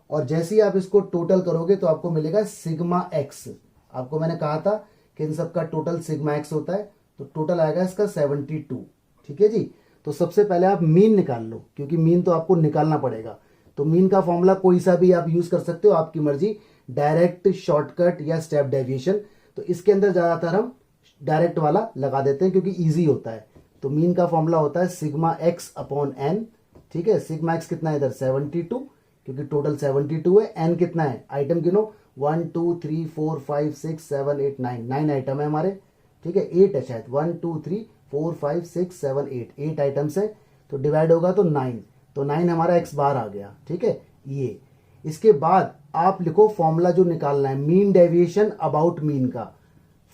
S1: और जैसे ही आप इसको टोटल करोगे तो आपको मिलेगा सिग्मा एक्स। आपको मैंने कहा था कि इन सबका टोटल सिग्मा एक्स होता है, तो टोटल आएगा इसका 72, ठीक है जी। तो सबसे पहले आप मीन निकाल लो, क्योंकि मीन तो आपको निकालना पड़ेगा। तो मीन का फॉर्मूला कोई सा भी आप यूज कर सकते हो, आपकी मर्जी, डायरेक्ट, शॉर्टकट या स्टेप डेविएशन। तो इसके अंदर ज्यादातर हम डायरेक्ट वाला लगा देते हैं क्योंकि इजी होता है। तो मीन का फॉर्मूला होता है सिग्मा एक्स अपॉन एन, ठीक है। सिग्मा एक्स कितना है इधर 72, क्योंकि टोटल 72 है। एन कितना है, आइटम गिनो, 1 2 3 4 5 6 7 8 9, 9 आइटम है हमारे, ठीक है। 8 है शायद, 1 2 3 4 5 6 7 8 आइटम्स है, तो डिवाइड होगा तो 9, तो 9 हमारा एक्स बार आ गया, ठीक है। ये इसके बाद आप लिखो फॉर्मूला जो निकालना है, मीन डेविएशन अबाउट मीन का।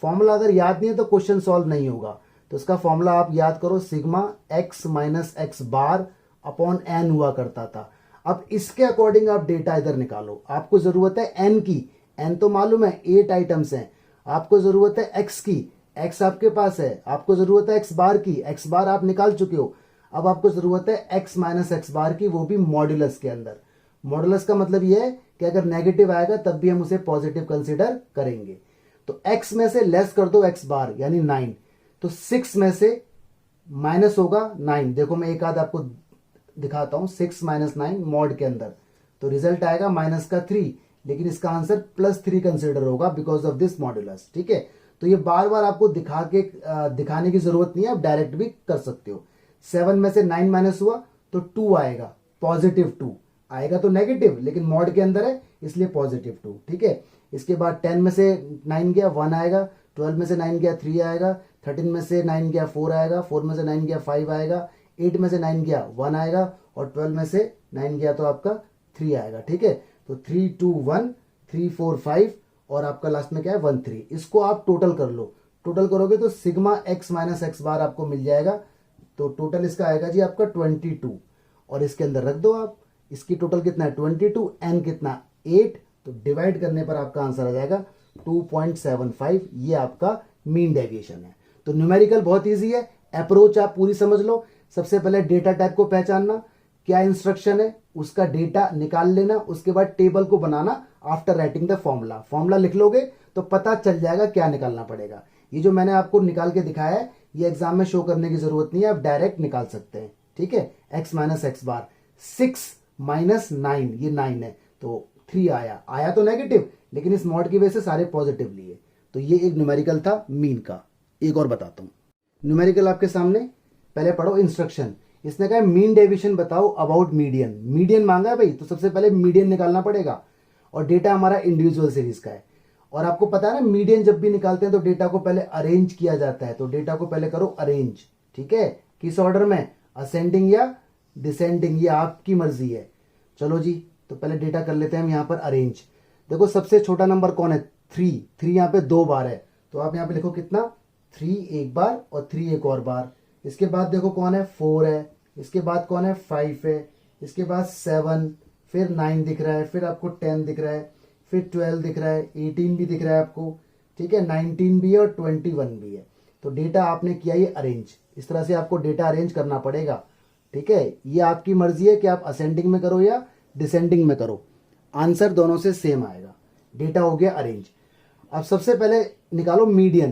S1: फॉर्मूला अगर याद नहीं है तो क्वेश्चन सॉल्व नहीं होगा। तो इसका फॉर्मूला आप याद करो, sigma x minus x bar upon n हुआ करता था। अब इसके अकॉर्डिंग आप डेटा इधर निकालो। आपको जरूरत है एन की, एन तो मालूम है 8 आइटम्स हैं। आपको जरूरत है एक्स की, एक्स आपके पास है। आपको जरूरत है एक्स बार की, एक्स बार आप निकाल चुके हो। अब आपको जरूरत है एक्स माइनस एक्स बार की, वो भी मॉड्यूलस के अंदर। मॉड्यूलस का मतलब यह है कि अगर नेगेटिव आएगा तब भी हम उसे पॉजिटिव कंसिडर करेंगे। तो एक्स में से लेस कर दो एक्स बार यानी 9, तो 6 में से माइनस होगा 9। देखो मैं एक आध आपको दिखाता हूं, 6 माइनस 9 मॉड के अंदर, तो रिजल्ट आएगा माइनस का 3, लेकिन इसका आंसर +3 कंसिडर होगा बिकॉज ऑफ दिस मॉड्यूलस, ठीक है। तो ये बार बार आपको दिखाने की जरूरत नहीं है, आप डायरेक्ट भी कर सकते हो। 7 में से 9 माइनस हुआ तो 2 आएगा, पॉजिटिव 2 आएगा, तो नेगेटिव लेकिन मॉड के अंदर है इसलिए पॉजिटिव 2, ठीक है। इसके बाद 10 में से 9 गया 1 आएगा, 12 में से 9 गया 3 आएगा, 13 में से 9 गया 4 आएगा, 4 में से 9 गया 5 आएगा, 8 में से 9 गया 1 आएगा, और 12 में से 9 गया तो आपका 3 आएगा, ठीक है। तो 3 2 1 3 4 5 और आपका लास्ट में क्या है 1 3। इसको आप टोटल कर लो, टोटल करोगे तो सिग्मा एक्स माइनस एक्स बार आपको मिल जाएगा। तो टोटल इसका आएगा जी आपका 22, और इसके अंदर रख दो आप। इसकी टोटल कितना है 22, एन कितना 8, तो डिवाइड करने पर आपका आंसर आ जाएगा 2.75, ये आपका मीन डेविएशन है। तो न्यूमेरिकल बहुत इजी है, अप्रोच आप पूरी समझ लो। सबसे पहले डेटा टाइप को पहचानना, क्या इंस्ट्रक्शन है उसका डेटा निकाल लेना, उसके बाद टेबल को बनाना after writing the formula. Formula लिख लोगे तो पता चल जाएगा क्या निकालना पड़ेगा। ये जो मैंने आपको निकाल के दिखाया है ये एग्जाम में शो करने की जरूरत नहीं है, आप डायरेक्ट निकाल सकते हैं। ठीक है, x माइनस एक्स बार, 6 माइनस 9, ये 9 है तो 3 आया तो नेगेटिव, लेकिन इस मॉड की वजह से सारे पॉजिटिव लिए। तो ये एक न्यूमेरिकल था मीन का। एक और बताता हूं न्यूमेरिकल आपके सामने, पहले पढ़ो इंस्ट्रक्शन। इसने कहा मीन डेविएशन बताओ अबाउट मीडियन। मीडियन मांगा है भाई, तो सबसे पहले मीडियन निकालना पड़ेगा, और डेटा हमारा इंडिविजुअल सीरीज का है। और आपको पता है ना, मीडियन जब भी निकालते हैं तो डेटा को पहले अरेंज किया जाता है। तो डेटा को पहले करो अरेंज, ठीक है, किस ऑर्डर में, असेंडिंग या डिसेंडिंग, ये आपकी मर्जी है। चलो जी, तो पहले डेटा कर लेते हैं हम यहाँ पर अरेंज। देखो सबसे छोटा नंबर कौन है, 3 यहाँ पे 2 बार है, तो आप यहाँ पे लिखो कितना, 3 एक बार और 3 एक और बार। इसके बाद देखो कौन है, 4 है, इसके बाद कौन है, 5 है, इसके बाद 7, फिर 9 दिख रहा है, फिर आपको 10 दिख रहा है, फिर 12 दिख रहा है, 18 भी दिख रहा है आपको, ठीक है, 19 भी है और 21 भी है। तो डेटा आपने किया ये अरेंज, इस तरह से आपको डेटा अरेंज करना पड़ेगा। ठीक है, ये आपकी मर्जी है कि आप असेंडिंग में करो या डिसेंडिंग में करो, आंसर दोनों से सेम आएगा। डेटा हो गया अरेंज। अब सबसे पहले निकालो मीडियन।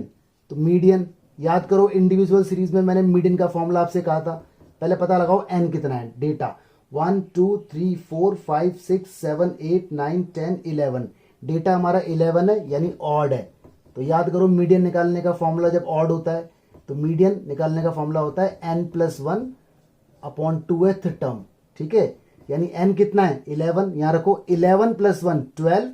S1: तो मीडियन याद करो, इंडिविजुअल सीरीज में मैंने मीडियन का फॉर्मूला आपसे कहा था, पहले पता लगाओ एन कितना है। डेटा 1 2 3 4 5 6 7 8 9 10 11, डेटा हमारा 11 है यानी ऑड है। तो याद करो मीडियन निकालने का फॉर्मूला जब ऑड होता है तो मीडियन निकालने का फॉर्मूला होता है n+1 अपॉन 2th टर्म। ठीक है, यानी n कितना है, 11, यहां रखो 11 + 1 12,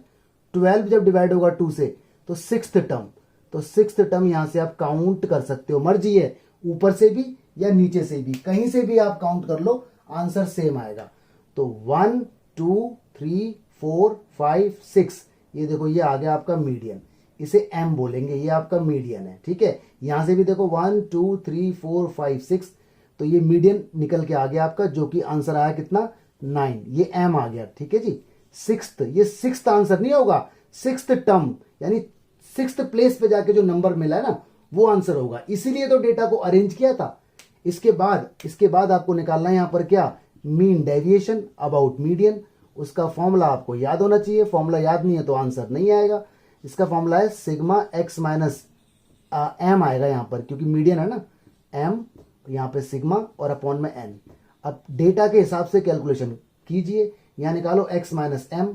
S1: 12 जब डिवाइड होगा 2 से तो 6th टर्म। तो 6th टर्म यहां से आप काउंट कर सकते हो, मर्जी है ऊपर से भी या नीचे से भी, कहीं से भी आप काउंट कर लो, आंसर सेम आएगा। तो 1 2 3 4 5 6, ये देखो ये आ गया आपका मीडियन, इसे m बोलेंगे, ये आपका मीडियन है। ठीक है, यहां से भी देखो 1 2 3 4 5 6, तो ये मीडियन निकल के आ गया आपका, जो कि आंसर आया कितना, 9, ये m आ गया। ठीक है जी, 6th, ये 6th आंसर नहीं होगा, 6th टर्म यानी 6th प्लेस पे जाके जो नंबर मिला है ना वो आंसर होगा, इसीलिए तो डेटा को अरेंज किया था। इसके बाद आपको निकालना है यहां पर क्या, मीन डेविएशन अबाउट मीडियन। उसका फॉर्मूला आपको याद होना चाहिए, फॉर्मूला याद नहीं है तो आंसर नहीं आएगा। इसका फॉर्मूला है सिग्मा x माइनस m आएगा यहां पर, क्योंकि मीडियन है ना, m यहां पे सिग्मा और अपॉन में n। अब डेटा के हिसाब से कैलकुलेशन कीजिए, यहां निकालो x माइनस m।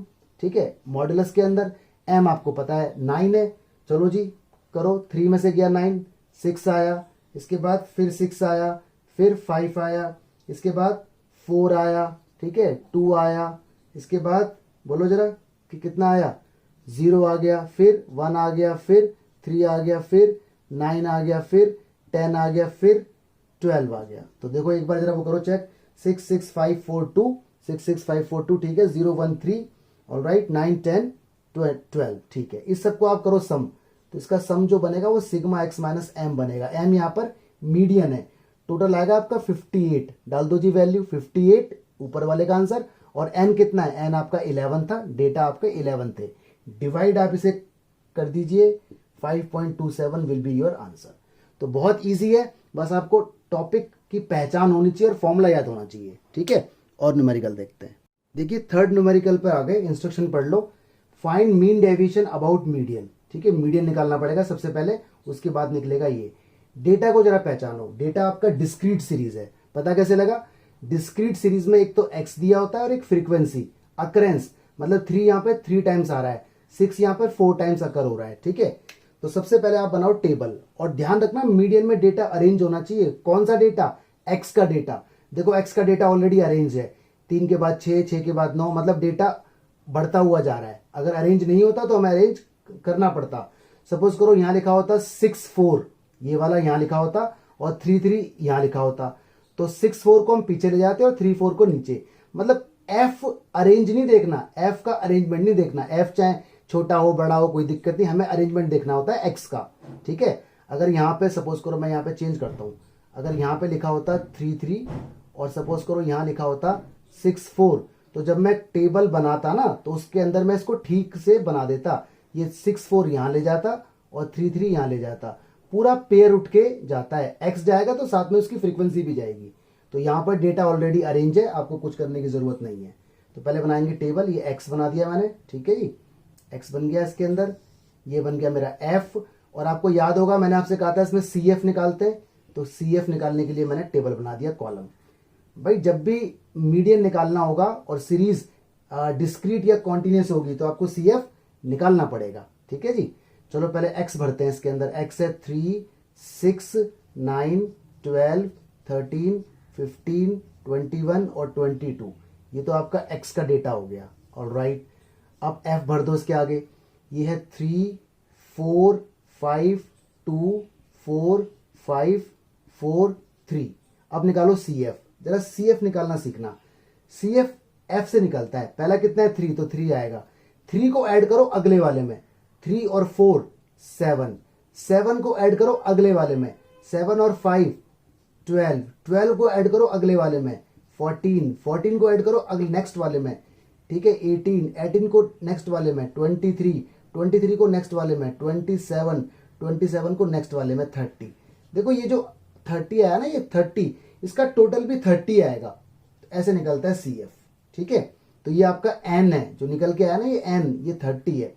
S1: ठीक है, मॉडुलस के अंदर m आपको पता है 9 है, चलो जी करो, 3 में से गया 9, 6 आया, इसके बाद फिर 6 आया, फिर 5 आया, इसके बाद 4 आया, ठीक है, 2 आया, इसके बाद बोलो जरा कि कितना आया, 0 आ गया, फिर 1 आ गया, फिर 3 आ गया, फिर 9 आ गया, फिर 10 आ गया, फिर 12 आ गया। तो देखो एक बार जरा वो करो चेक, 6 6 5 4 2, 6 6 5 4 2, ठीक है, 0 1 3, ऑलराइट, 9 10 12, ठीक है। इस सबको आप करो सम, तो इसका सम जो बनेगा वो सिग्मा x माइनस m बनेगा। m यहाँ पर मीडियन है, टोटल आएगा आपका 58, डाल दो जी वैल्यू 58 ऊपर वाले का आंसर, और n कितना है, n आपका 11 था, डेटा आपके 11 थे, डिवाइड आप इसे कर दीजिए, 5.27 विल बी योर आंसर। तो बहुत ईजी है, बस आपको टॉपिक की पहचान होनी चाहिए और फॉर्मूला याद होना चाहिए। ठीक है, और न्यूमेरिकल देखते हैं। देखिए थर्ड न्यूमेरिकल पर आ गए, इंस्ट्रक्शन पढ़ लो, find mean deviation about median. ठीक है, मीडियन निकालना पड़ेगा सबसे पहले, उसके बाद निकलेगा ये। डेटा को जरा पहचानो, डेटा आपका डिस्क्रीट सीरीज है, पता कैसे लगा, डिस्क्रीट सीरीज में एक तो x दिया होता है और एक फ्रीक्वेंसी, अकरेंस, मतलब 3 यहाँ पे 3 टाइम्स आ रहा है, 6 यहाँ पे 4 टाइम्स अकर हो रहा है। ठीक है, तो सबसे पहले आप बनाओ टेबल, और ध्यान रखना मीडियन में डेटा अरेंज होना चाहिए। कौन सा डेटा, x का डेटा। देखो x का डेटा ऑलरेडी अरेंज है, 3 के बाद 6, 6 के बाद 9, मतलब डेटा बढ़ता हुआ जा रहा है। अगर अरेंज नहीं होता तो हमें अरेंज करना पड़ता। सपोज करो यहां लिखा होता 6 4, ये वाला यहां लिखा होता, और 3 3 यहां लिखा होता, तो 6 4 को हम पीछे ले जाते और 3 4 को नीचे। मतलब f अरेंज नहीं देखना, f का अरेंजमेंट नहीं देखना, f चाहे छोटा हो बड़ा हो कोई दिक्कत नहीं, हमें अरेंजमेंट देखना होता है x का। ठीक है, अगर यहां पे सपोज करो मैं यहां पे चेंज करता हूं, अगर यहां पे लिखा होता 3 3 और सपोज करो यहां लिखा होता 6 4, तो जब मैं टेबल बनाता ना तो उसके अंदर मैं इसको ठीक से बना देता, ये 6 4 यहाँ ले जाता और 3 3 यहाँ ले जाता, पूरा पेयर उठ के जाता है, x जाएगा तो साथ में उसकी फ्रीक्वेंसी भी जाएगी। तो यहाँ पर डेटा ऑलरेडी अरेंज है, आपको कुछ करने की जरूरत नहीं है। तो पहले बनाएंगे टेबल, ये x बना दिया मैंने, ठीक है जी, x बन गया इसके अंदर, ये बन गया मेरा f। और आपको याद होगा मैंने आपसे कहा था इसमें CF निकालते हैं, तो CF निकालने के लिए मैंने टेबल बना दिया कॉलम। भाई जब भी मीडियन निकालना होगा और सीरीज डिस्क्रीट या कॉन्टिन्यूस होगी तो आपको CF निकालना पड़ेगा, ठीक है जी। चलो पहले x भरते हैं इसके अंदर, x है 3 6 9 12 13 15 21 और 22, ये तो आपका x का डेटा हो गया। ऑलराइट, अब f भर दो इसके आगे, ये है 3 4 5 2 4 5 4 3। अब निकालो CF, जरा CF निकालना सीखना। CF F से निकलता है, पहला कितना है 3, तो 3 आएगा, 3 को ऐड करो अगले वाले में, 3 और 4 7, 7 को ऐड करो अगले वाले में, 7 और 5 12, 12 को ऐड करो अगले वाले में, 14, 14 को ऐड करो अगले नेक्स्ट वाले में, ठीक है, 18, 18 को नेक्स्ट वाले में, 23, 23 को नेक्स्ट वाले में, 27, 27 को नेक्स्ट वाले में, 30। देखो ये जो 30 आया ना, ये 30, इसका टोटल भी 30 आएगा, तो ऐसे निकलता है CF, ठीक है। तो ये आपका N है जो निकल के आया ना, ये N, ये 30 है।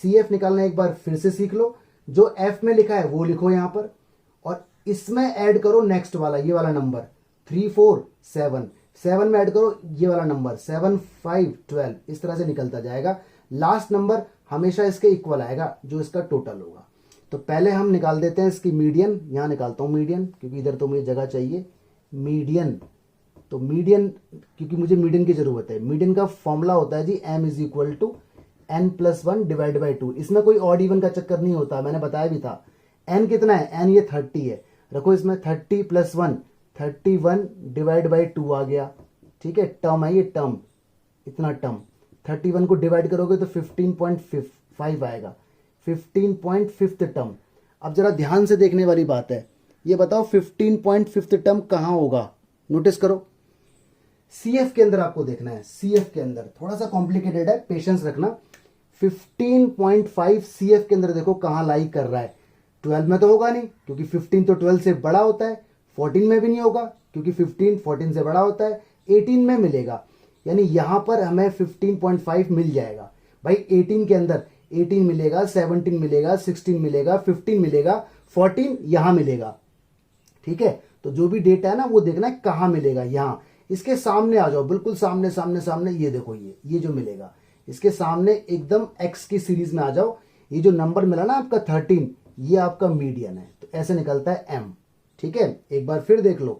S1: CF निकालना एक बार फिर से सीख लो, जो F में लिखा है वो लिखो यहां पर, और इसमें ऐड करो नेक्स्ट वाला, ये वाला नंबर 3 4 7, 7 में ऐड करो ये वाला नंबर 7 5 12, इस तरह से निकलता जाएगा। लास्ट नंबर हमेशा इसके इक्वल आएगा जो इसका टोटल होगा। तो पहले हम निकाल देते हैं इसकी मीडियन, यहां निकालता हूं मीडियन क्योंकि इधर तो मुझे जगह चाहिए। मीडियन, तो मीडियन क्योंकि मुझे मीडियन की जरूरत है, मीडियन का फॉर्मूला होता है जी m is equal to n+1 divide by 2। इसमें कोई ऑड इवन का चक्कर नहीं होता, मैंने बताया भी था। n कितना है, n ये 30 है, रखो इसमें 30 + 1 31 डिवाइड बाई 2 आ गया, ठीक है, टर्म है ये टर्म, इतना टर्म, 31 को डिवाइड करोगे तो 15.5 आएगा, 15.5 टर्म। अब जरा ध्यान से देखने वाली बात है, ये बताओ 15.5 टर्म कहां होगा, नोटिस करो। CF के अंदर आपको देखना है, CF के अंदर थोड़ा सा कॉम्प्लिकेटेड है, पेशेंस रखना। 15.5 CF के अंदर देखो कहां लाई कर रहा है, 12 में तो होगा नहीं क्योंकि 15 तो 12 से बड़ा होता है, 14 में भी नहीं होगा क्योंकि 15 14 से बड़ा होता है, 18 में मिलेगा, यानी यहां पर हमें 15.5 मिल जाएगा। भाई 18 के अंदर 18 मिलेगा, 17 मिलेगा, 16 मिलेगा, 15 मिलेगा, 14 यहां मिलेगा, ठीक है। तो जो भी डेटा है ना वो देखना है कहां मिलेगा, यहां इसके सामने आ जाओ, बिल्कुल सामने सामने सामने, ये देखो ये जो मिलेगा इसके सामने एकदम x की सीरीज में आ जाओ। ये जो नंबर मिला ना आपका 13, ये आपका मीडियन है, तो ऐसे निकलता है m, ठीक है। एक बार फिर देख लो,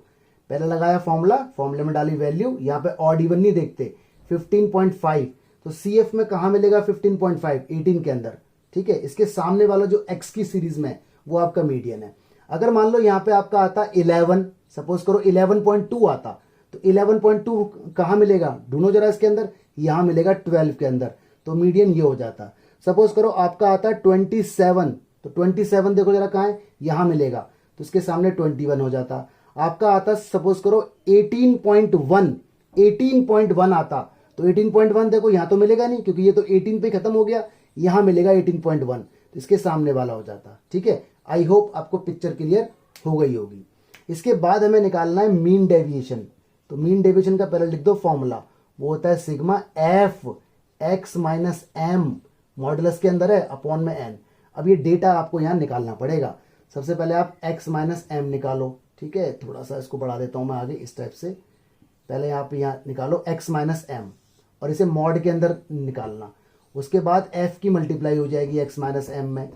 S1: पहले लगाया फॉर्मूला, फॉर्मूले में डाली वैल्यू, यहाँ पे ऑड इवन नहीं देखते, 15.5, तो CF में कहां मिलेगा 15.5, 18 के अंदर, ठीक है। इसके सामने वाला जो x की सीरीज में वो आपका मीडियन है। अगर मान लो यहाँ पे आपका आता 11, सपोज करो 11.2 आता, तो 11.2 कहां मिलेगा, ढूंढो जरा इसके अंदर, यहां मिलेगा 12 के अंदर, तो मीडियन ये हो जाता। सपोज करो आपका आता 27, तो 27 देखो जरा कहां है, यहां मिलेगा, तो इसके सामने 21 हो जाता। आपका आता सपोज करो 18.1 आता, तो 18.1 देखो यहां तो मिलेगा नहीं क्योंकि ये तो 18 पे खत्म हो गया, यहां मिलेगा 18.1, तो इसके सामने वाला हो जाता, ठीक है। आई होप आपको पिक्चर क्लियर हो गई होगी। इसके बाद हमें निकालना है मीन डेविएशन, तो मीन डेविएशन का पहले लिख दो फॉर्मूला, वो होता है sigma f x minus m, modulus के अंदर है अपॉन में n। अब ये डेटा आपको यहां निकालना पड़ेगा। सबसे पहले आप x माइनस m निकालो, ठीक है, थोड़ा सा इसको बढ़ा देता हूं मैं आगे इस टाइप से। पहले आप यहाँ निकालो x माइनस m और इसे मॉड के अंदर निकालना, उसके बाद f की मल्टीप्लाई हो जाएगी x माइनस m में,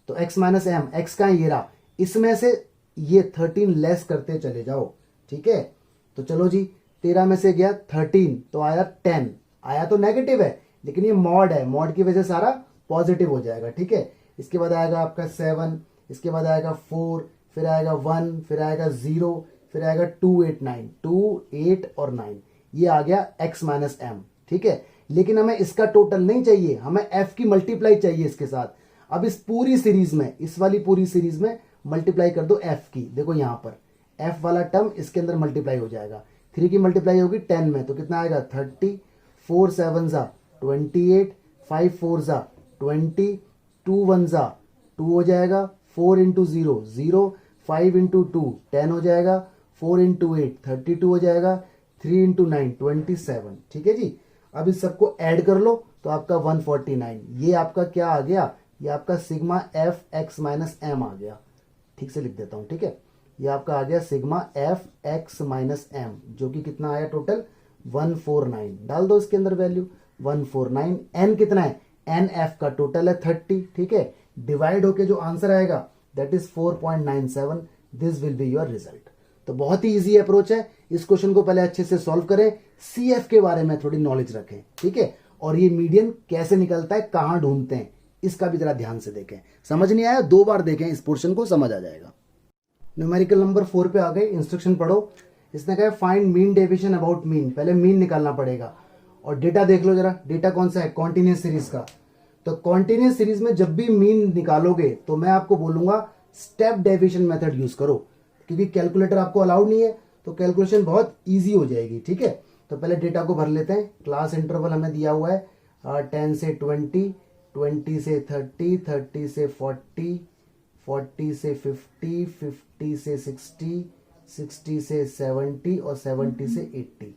S1: तो x माइनस m, x का ये रहा, इसमें से ये 13 लेस करते चले जाओ, ठीक है। तो चलो जी, 13 में से गया 13, तो आया 10, आया तो नेगेटिव है लेकिन ये मॉड है, मॉड की वजह से सारा पॉजिटिव हो जाएगा, ठीक है। इसके बाद आएगा आपका 7, इसके बाद आएगा 4, फिर आएगा 1, फिर आएगा 0, फिर आएगा 2 8 9, 2 8 और 9, ये आ गया x माइनस m, ठीक है। लेकिन हमें इसका टोटल नहीं चाहिए, हमें f की मल्टीप्लाई चाहिए इसके साथ। अब इस पूरी सीरीज में, इस वाली पूरी सीरीज में मल्टीप्लाई कर दो f की, देखो यहां पर f वाला टर्म इसके अंदर मल्टीप्लाई हो जाएगा, 3 की मल्टीप्लाई होगी 10 में, तो कितना आएगा 30, 4 7 28, 5 4 20, 2 वन ज़ा 2 हो जाएगा, 4 इंटू 0 0, 5 इंटू 2 10 हो जाएगा, 4 इंटू 8 32 हो जाएगा, 3 इंटू 9 27। ठीक है जी। अब इस सबको ऐड कर लो तो आपका 149। ये आपका क्या आ गया, ये आपका sigma F x minus M आ गया। ठीक से लिख देता हूं, ठीक है। ये आपका आ गया sigma F x minus m, जो कि कितना आया टोटल 149। डाल दो इसके अंदर वैल्यू 149। एन कितना है, एन एफ का टोटल है 30। ठीक है, डिवाइड होके जो आंसर आएगा that is 4.97। This will be your result. तो बहुत ही इजी अप्रोच है। इस क्वेश्चन को पहले अच्छे से सॉल्व करें, सीएफ के बारे में थोड़ी नॉलेज रखें, ठीक है। और ये मीडियन कैसे निकलता है, कहां ढूंढते हैं, इसका भी जरा ध्यान से देखें। समझ नहीं आया 2 बार देखें, इस पोर्शन को समझ आ जाएगा। न्यूमेरिकल नंबर 4 पे आ गए। इंस्ट्रक्शन पढ़ो। इसने कहा find mean deviation about mean. पहले मीन निकालना पड़ेगा। और डेटा देख लो जरा, डेटा कौन सा है, कॉन्टिन्यूस सीरीज का। तो कॉन्टिन्यूस सीरीज में जब भी मीन निकालोगे तो मैं आपको बोलूंगा स्टेप डेविएशन मेथड यूज करो, क्योंकि कैलकुलेटर आपको अलाउड नहीं है, तो कैलकुलेशन बहुत ईजी हो जाएगी। ठीक है, तो पहले डेटा को भर लेते हैं। क्लास इंटरवल हमें दिया हुआ है 10 से 20, 20 से 30, 30 से 40, 40 से 50, 50 से 60, 60 से 70 और 70 से 80।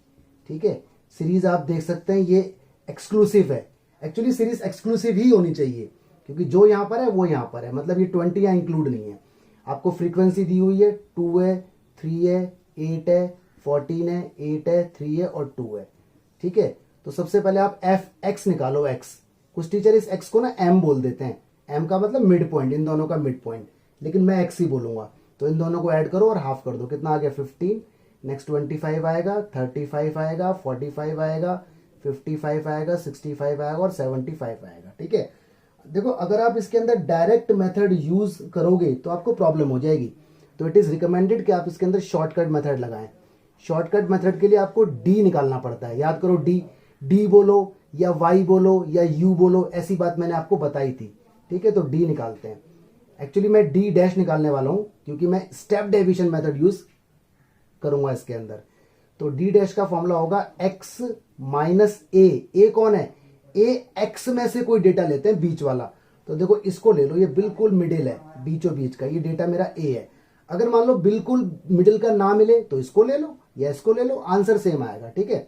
S1: ठीक है, सीरीज आप देख सकते हैं ये एक्सक्लूसिव है। एक्चुअली सीरीज एक्सक्लूसिव ही होनी चाहिए, क्योंकि जो यहां पर है वो यहां पर है, मतलब ये 20 यहां इंक्लूड नहीं है। आपको फ्रीक्वेंसी दी हुई है 2 है, 3 है, 8 है, 14 है, 8 है, 3 है और 2 है। ठीक है, तो सबसे पहले आप एफ एक्स निकालो। एक्स, कुछ टीचर इस एक्स को ना एम बोल देते हैं। एम का मतलब मिड पॉइंट, इन दोनों का मिड पॉइंट, लेकिन मैं एक्स ही बोलूंगा। तो इन दोनों को ऐड करो और हाफ कर दो। कितना आ गया 15। नेक्स्ट 25 आएगा, 35 आएगा, 45 आएगा, 55 आएगा, 65 आएगा और 75 आएगा। ठीक है, देखो अगर आप इसके अंदर डायरेक्ट मेथड यूज करोगे तो आपको प्रॉब्लम हो जाएगी। तो इट इज रिकमेंडेड कि आप इसके अंदर शॉर्टकट मेथड लगाएं। शॉर्टकट मेथड के लिए आपको डी निकालना पड़ता है। याद करो, डी डी बोलो या वाई बोलो या यू बोलो, ऐसी बात मैंने आपको बताई थी। ठीक है, तो डी निकालते हैं। एक्चुअली मैं डी डैश निकालने वाला हूं, क्योंकि मैं स्टेप डेविएशन मेथड यूज करूंगा इसके अंदर। तो डी डैश का फॉर्मूला होगा एक्स माइनस ए। ए कौन है, ए एक्स में से कोई डेटा लेते हैं बीच वाला। तो देखो इसको ले लो, ये बिल्कुल मिडिल है, बीचों बीच का, ये डेटा मेरा ए है। अगर मान लो बिल्कुल मिडिल का ना मिले तो इसको ले लो या इसको ले लो, आंसर सेम आएगा। ठीक है,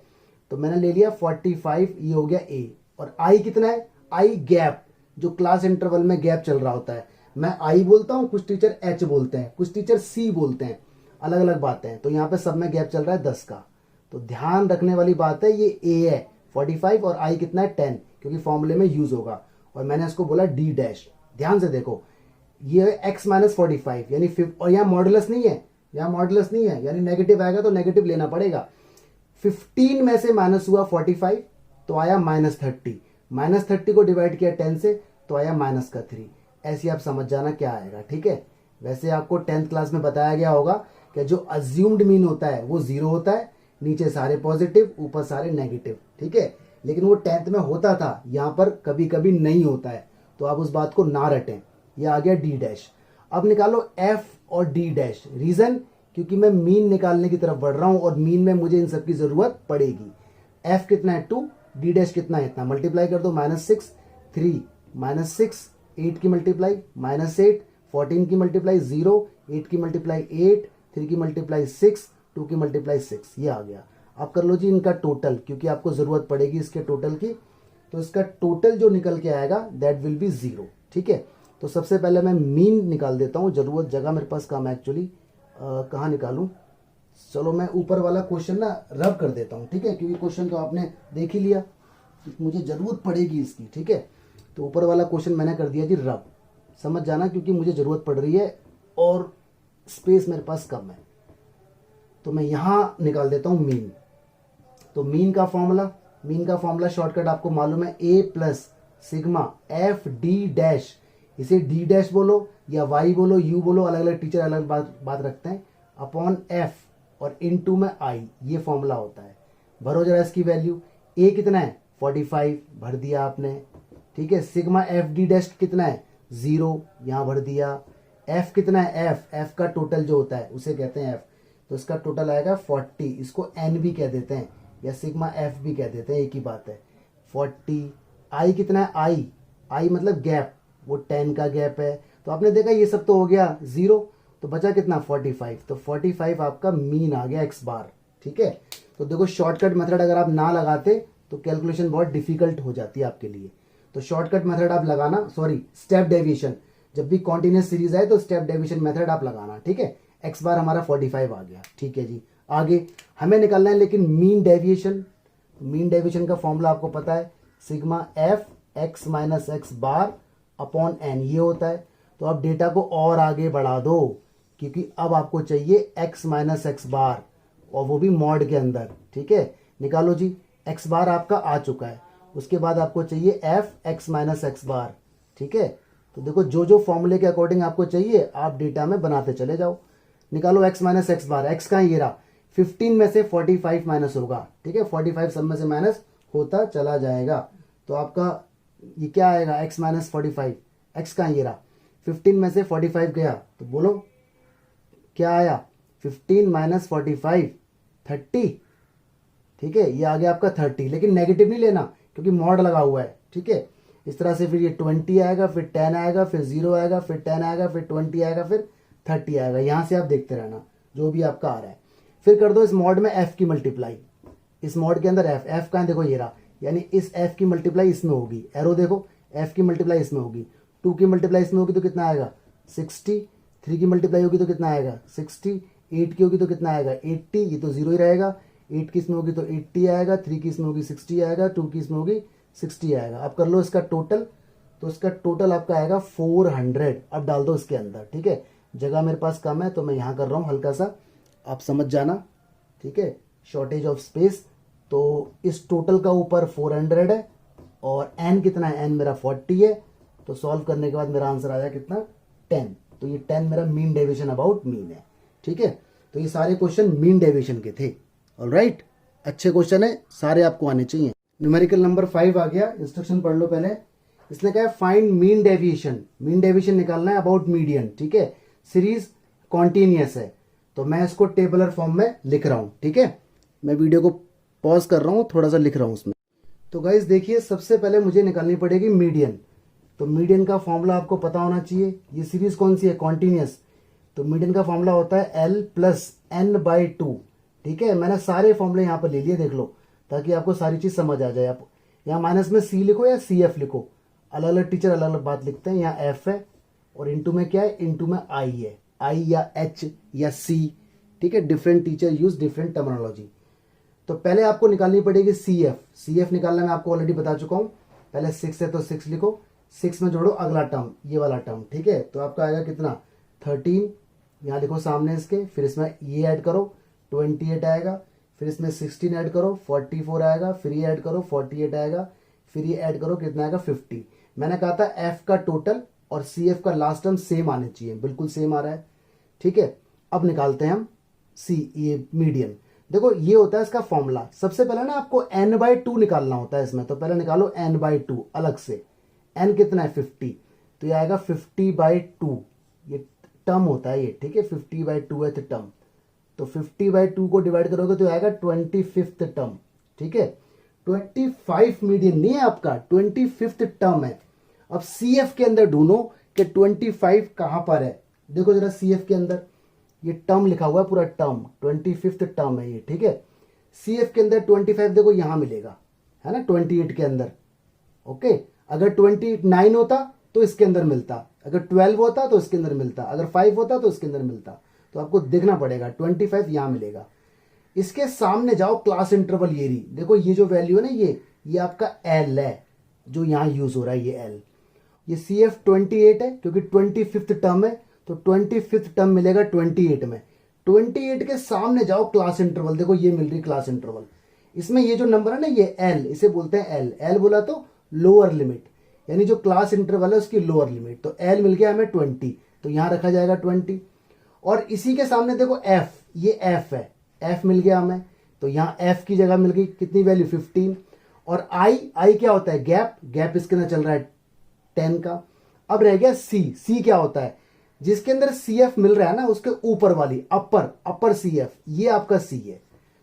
S1: तो मैंने ले लिया 45, ये हो गया ए। और आई कितना है, आई गैप, जो क्लास इंटरवल में गैप चल रहा होता है। मैं आई बोलता हूं, कुछ टीचर एच बोलते हैं, कुछ टीचर सी बोलते हैं, अलग अलग बातें हैं। तो यहाँ पे सब में गैप चल रहा है 10 का। तो ध्यान रखने वाली बात है, ये ए है 45 और आई कितना है 10, क्योंकि फॉर्मूले में यूज होगा। और मैंने इसको बोला डी डैश। ध्यान से देखो, ये x माइनस 45 यानी 5, और यहाँ मॉडुलस नहीं है, यहाँ मॉडुलस नहीं है, यानी नेगेटिव आएगा तो नेगेटिव लेना पड़ेगा। 15 में से माइनस हुआ 45 तो आया -30, -30 को डिवाइड किया 10 से तो आया -3। ऐसे आप समझ जाना क्या आएगा। ठीक है, वैसे आपको 10th क्लास में बताया गया होगा कि जो अज्यूम्ड मीन होता है वो 0 होता है, नीचे सारे पॉजिटिव ऊपर सारे नेगेटिव। ठीक है, लेकिन वो 10th में होता था, यहाँ पर कभी कभी नहीं होता है, तो आप उस बात को ना रटें। ये आ गया डी डैश। अब निकालो एफ और डी डैश। रीजन, क्योंकि मैं मीन निकालने की तरफ बढ़ रहा हूं और मीन में मुझे इन सब की जरूरत पड़ेगी। एफ कितना है 2, डी डैश कितना है इतना, मल्टीप्लाई कर दो -6, 3 -6, 8 की मल्टीप्लाई -8, 14 की मल्टीप्लाई 0, 8 की मल्टीप्लाई 8, 3 की मल्टीप्लाई 6, 2 की मल्टीप्लाई 6। ये आ गया। अब कर लो जी इनका टोटल, क्योंकि आपको जरूरत पड़ेगी इसके टोटल की। तो इसका टोटल जो निकल के आएगा दैट विल बी 0। ठीक है, तो सबसे पहले मैं मीन निकाल देता हूं। जरूरत जगह मेरे पास कम है एक्चुअली, कहाँ निकालूं। चलो मैं ऊपर वाला क्वेश्चन ना रब कर देता हूं। ठीक है, क्योंकि क्वेश्चन तो आपने देख ही लिया, मुझे जरूरत पड़ेगी इसकी। ठीक है, तो ऊपर वाला क्वेश्चन मैंने कर दिया जी रब। समझ जाना, क्योंकि मुझे जरूरत पड़ रही है और स्पेस मेरे पास कम है। तो मैं यहां निकाल देता हूं मीन। तो मीन का फॉर्मूला शॉर्टकट आपको मालूम है, A plus sigma F D dash. इसे डी डैश बोलो या वाई बोलो, यू बोलो, अलग अलग टीचर अलग बात रखते हैं, अपॉन एफ और इनटू में आई। ये फॉर्मूला होता है। भरो जरा इसकी वैल्यू। ए कितना है 45, भर दिया आपने। ठीक है, सिग्मा एफ डी डैश कितना है 0, यहां भर दिया। एफ कितना है, एफ का टोटल जो होता है उसे कहते हैं एफ। तो इसका टोटल आएगा 40, इसको एन भी कह देते हैं या सिग्मा एफ भी कह देते हैं, एक ही बात है 40। आई कितना है, आई मतलब गैप, वो 10 का गैप है। तो आपने देखा ये सब तो हो गया 0, तो बचा कितना 45। तो 45 आपका मीन आ गया x बार। ठीक है, तो देखो शॉर्टकट मेथड अगर आप ना लगाते तो कैलकुलेशन बहुत डिफिकल्ट हो जाती है आपके लिए। तो शॉर्टकट मेथड आप लगाना, सॉरी स्टेप डेविएशन, जब भी कॉन्टिन्यूस सीरीज आए तो स्टेप डेविएशन मेथड आप लगाना। ठीक है, x बार हमारा 45 आ गया। ठीक है जी, आगे हमें निकालना है लेकिन मीन डेविएशन। मीन डेविएशन का फॉर्मूला आपको पता है, sigma F x minus x bar upon N, ये होता है। तो अब डेटा को और आगे बढ़ा दो, क्योंकि अब आपको चाहिए x माइनस एक्स बार, और वो भी मॉड के अंदर। ठीक है, निकालो जी, x बार आपका आ चुका है, उसके बाद आपको चाहिए एफ एक्स माइनस एक्स बार। ठीक है, तो देखो जो जो फॉर्मूले के अकॉर्डिंग आपको चाहिए आप डेटा में बनाते चले जाओ। निकालो x माइनस एक्स बार, x का ये रहा, 15 में से 45 माइनस होगा। ठीक है, 45 सब में से माइनस होता चला जाएगा, तो आपका ये क्या आएगा x माइनस 45, x का ये रहा, 15 में से 45 गया तो बोलो क्या आया, 15 माइनस 45 30। ठीक है, ये आ गया आपका 30, लेकिन नेगेटिव नहीं लेना क्योंकि मॉड लगा हुआ है। ठीक है, इस तरह से फिर ये 20 आएगा, फिर 10 आएगा, फिर 0 आएगा, फिर 10 आएगा, फिर 20 आएगा, फिर 30 आएगा। यहां से आप देखते रहना जो भी आपका आ रहा है। फिर कर दो इस मॉड में f की मल्टीप्लाई, इस मॉड के अंदर f का देखो ये रहा, यानी इस f की मल्टीप्लाई इसमें होगी। एरो देखो, f की मल्टीप्लाई इसमें होगी, 2 की मल्टीप्लाई इसमें होगी तो कितना आएगा 60, 3 की मल्टीप्लाई होगी तो कितना आएगा 60, 8 की होगी तो कितना आएगा 80, ये तो 0 ही रहेगा। 8 की इसमें होगी तो 80 आएगा, 3 की इसमें होगी 60 आएगा, 2 की इसमें होगी 60 आएगा। अब कर लो इसका टोटल, तो इसका टोटल आपका आएगा 400। अब डाल दो इसके अंदर। ठीक है, जगह मेरे पास कम है तो मैं यहाँ कर रहा हूँ हल्का सा, आप समझ जाना। ठीक है, शॉर्टेज ऑफ स्पेस। तो इस टोटल का ऊपर 400 है और n कितना है, n मेरा 40 है। तो सॉल्व करने के बाद मेरा आंसर आया कितना 10। तो ये 10 मेरा मीन डेविएशन अबाउट मीन है। ठीक है, तो ये सारे क्वेश्चन मीन डेविएशन के थे। ऑलराइट, अच्छे क्वेश्चन है, सारे आपको आने चाहिए। न्यूमेरिकल नंबर 5 आ गया, इंस्ट्रक्शन पढ़ लो पहले। इसने कहा है find mean deviation, mean deviation निकालना है अबाउट मीडियन। ठीक है, सीरीज कॉन्टिन्यूअस है तो मैं इसको टेबलर फॉर्म में लिख रहा हूं। ठीक है, मैं वीडियो को पॉज कर रहा हूं, थोड़ा सा लिख रहा हूं उसमें। तो गाइस देखिए, सबसे पहले मुझे निकालनी पड़ेगी मीडियन। तो मीडियन का फॉर्मूला आपको पता होना चाहिए। ये सीरीज कौन सी है, कॉन्टिन्यूअस। तो मीडियन का फॉर्मूला होता है L प्लस n/2। ठीक है, मैंने सारे फॉर्मूले यहाँ पर ले लिए, देख लो, ताकि आपको सारी चीज समझ आ जाए। आप यहाँ माइनस में C लिखो या CF लिखो, अलग अलग टीचर अलग अलग बात लिखते हैं। यहाँ F है और इंटू में क्या है, इंटू में I है, I या H या C। ठीक है, different teacher use different terminology. तो पहले आपको निकालनी पड़ेगी CF निकालना मैं आपको ऑलरेडी बता चुका हूं। पहले 6 है तो 6 लिखो, 6 में जोड़ो अगला टर्म, ये वाला टर्म। ठीक है, तो आपका आएगा कितना 13, यहाँ लिखो सामने इसके, फिर इसमें ये ऐड करो 28 आएगा, फिर इसमें 16 ऐड करो 44 आएगा, फिर ये ऐड करो 48 आएगा, फिर ये ऐड करो कितना आएगा 50। मैंने कहा था F का टोटल और CF का लास्ट टर्म सेम आने चाहिए, बिल्कुल सेम आ रहा है। ठीक है, अब निकालते हैं हम ये मीडियन। देखो ये होता है इसका फॉर्मूला, सबसे पहले ना आपको n/2 निकालना होता है इसमें। तो पहले निकालो n/2 अलग से, n कितना है 50, तो ये आएगा 50/2, ये टर्म होता है ये। ठीक है, 50/2 है टर्म, तो 50/2 को डिवाइड करोगे तो आएगा 25th टर्म। ठीक है, 25 मीडियन नहीं है आपका, 25th टर्म है। अब CF के अंदर ढूंढो कि 25 कहां पर है। देखो जरा CF के अंदर ये टर्म लिखा हुआ है, पूरा टर्म 25th टर्म है ये। ठीक है, CF के अंदर 25 देखो यहां मिलेगा, है ना, 28 के अंदर। ओके, अगर 29 होता तो इसके अंदर मिलता, अगर 12 होता तो इसके अंदर मिलता, अगर 5 होता तो इसके अंदर मिलता। तो आपको देखना पड़ेगा 25 यहां मिलेगा। इसके सामने जाओ, क्लास इंटरवल ये रही, देखो ये जो वैल्यू है ना, ये आपका L है जो यहां यूज हो रहा है, ये L। ये CF 28 है क्योंकि 25th टर्म है, तो 25th टर्म मिलेगा 28 में। 28 के सामने जाओ, क्लास इंटरवल देखो ये मिल रही क्लास इंटरवल। इसमें ये जो नंबर है ना, ये L, इसे बोलते हैं L। L बोला तो लोअर लिमिट, यानी जो क्लास इंटरवल है उसकी लोअर लिमिट। तो L मिल गया हमें 20, तो यहां रखा जाएगा 20। और इसी के सामने देखो F, ये F है, F मिल गया हमें, तो यहां F की जगह मिल गई कितनी वैल्यू 15। और I क्या होता है, गैप इसके अंदर चल रहा है 10 का। अब रह गया C क्या होता है, जिसके अंदर CF मिल रहा है ना, उसके ऊपर वाली अपर CF, ये आपका C है।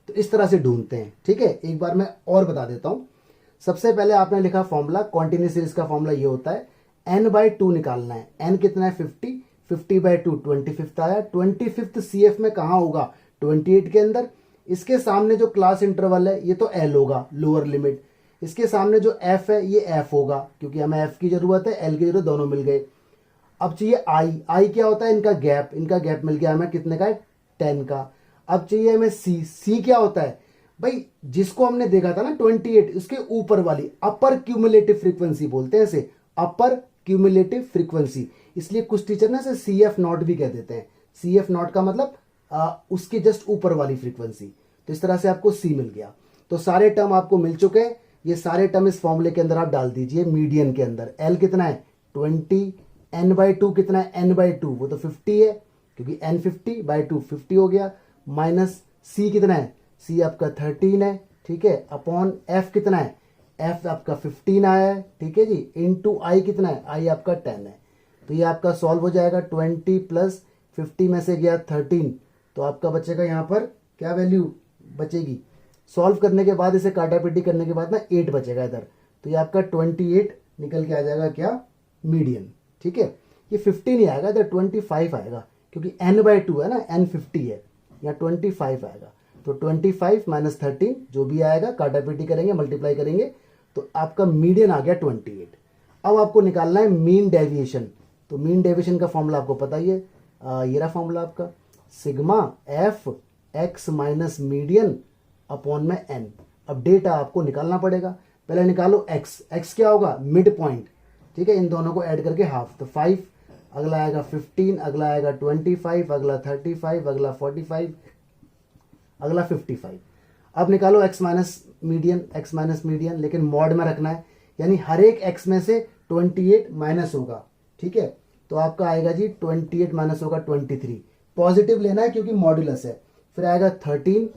S1: तो इस तरह से ढूंढते हैं। ठीक है, एक बार मैं और बता देता हूं। सबसे पहले आपने लिखा फॉर्मूला, कॉन्टिन्यूअस सीरीज का फॉर्मूला ये होता है n/2 निकालना है। n कितना है 50, 50/2 25 आया। 25 CF में कहाँ होगा 28 के अंदर। इसके सामने जो क्लास इंटरवल है ये तो L होगा, लोअर लिमिट। इसके सामने जो F है ये F होगा, क्योंकि हमें F की जरूरत है, L की जरूरत, दोनों मिल गए। अब चाहिए I क्या होता है, इनका गैप मिल गया हमें कितने का है 10 का। अब चाहिए हमें C क्या होता है भाई, जिसको हमने देखा था ना 28, उसके ऊपर वाली अपर क्यूमुलेटिव फ्रीक्वेंसी बोलते हैं इसे, अपर क्यूमुलेटिव फ्रीक्वेंसी। इसलिए कुछ टीचर ना इसे CF0 भी कह देते हैं। CF0 का मतलब उसके जस्ट ऊपर वाली फ्रीक्वेंसी। तो इस तरह से आपको C मिल गया। तो सारे टर्म आपको मिल चुके हैं। ये सारे टर्म इस फॉर्मूले के अंदर आप डाल दीजिए मीडियन के अंदर। L कितना है 20, n/2 कितना है n/2, वो तो 50 है, क्योंकि n 50/2 50 हो गया। माइनस C कितना है, C आपका 13 है, ठीक है, अपॉन F कितना है, F आपका 15 आया है, ठीक है जी, इनटू I कितना है, I आपका 10 है। तो ये आपका सॉल्व हो जाएगा। 20 प्लस 50 में से गया 13, तो आपका बचेगा यहाँ पर क्या वैल्यू बचेगी, सॉल्व करने के बाद इसे काटापीटी करने के बाद ना 8 बचेगा इधर। तो ये आपका 28 निकल के आ जाएगा क्या, मीडियन। ठीक है, ये 50 नहीं आएगा, इधर 25 आएगा, क्योंकि n/2 है ना, n 50 है, यहाँ 25 आएगा। तो 25 माइनस 13 जो भी आएगा, काटापीटी करेंगे, मल्टीप्लाई करेंगे, तो आपका मीडियन आ गया 28। अब आपको निकालना है मीन डेविएशन। तो मीन डेविएशन का फॉर्मूला आपको पता ही है, ये रहा फॉर्मूला आपका, sigma F x minus median upon में एन। अब डेटा आपको निकालना पड़ेगा। पहले निकालो एक्स, एक्स क्या होगा मिड पॉइंट, ठीक है, इन दोनों को ऐड करके हाफ, तो 5, अगला आएगा 15, अगला आएगा 25, अगला 35, अगला 45, अगला 55। अब निकालो एक्स माइनस मीडियन, लेकिन मॉड में रखना है, यानी हर एक एक्स में से 28 माइनस होगा, ठीक है। तो आपका आएगा जी 28 माइनस होगा 23, पॉजिटिव लेना है क्योंकि मॉड्यूलस है। फिर आएगा 13,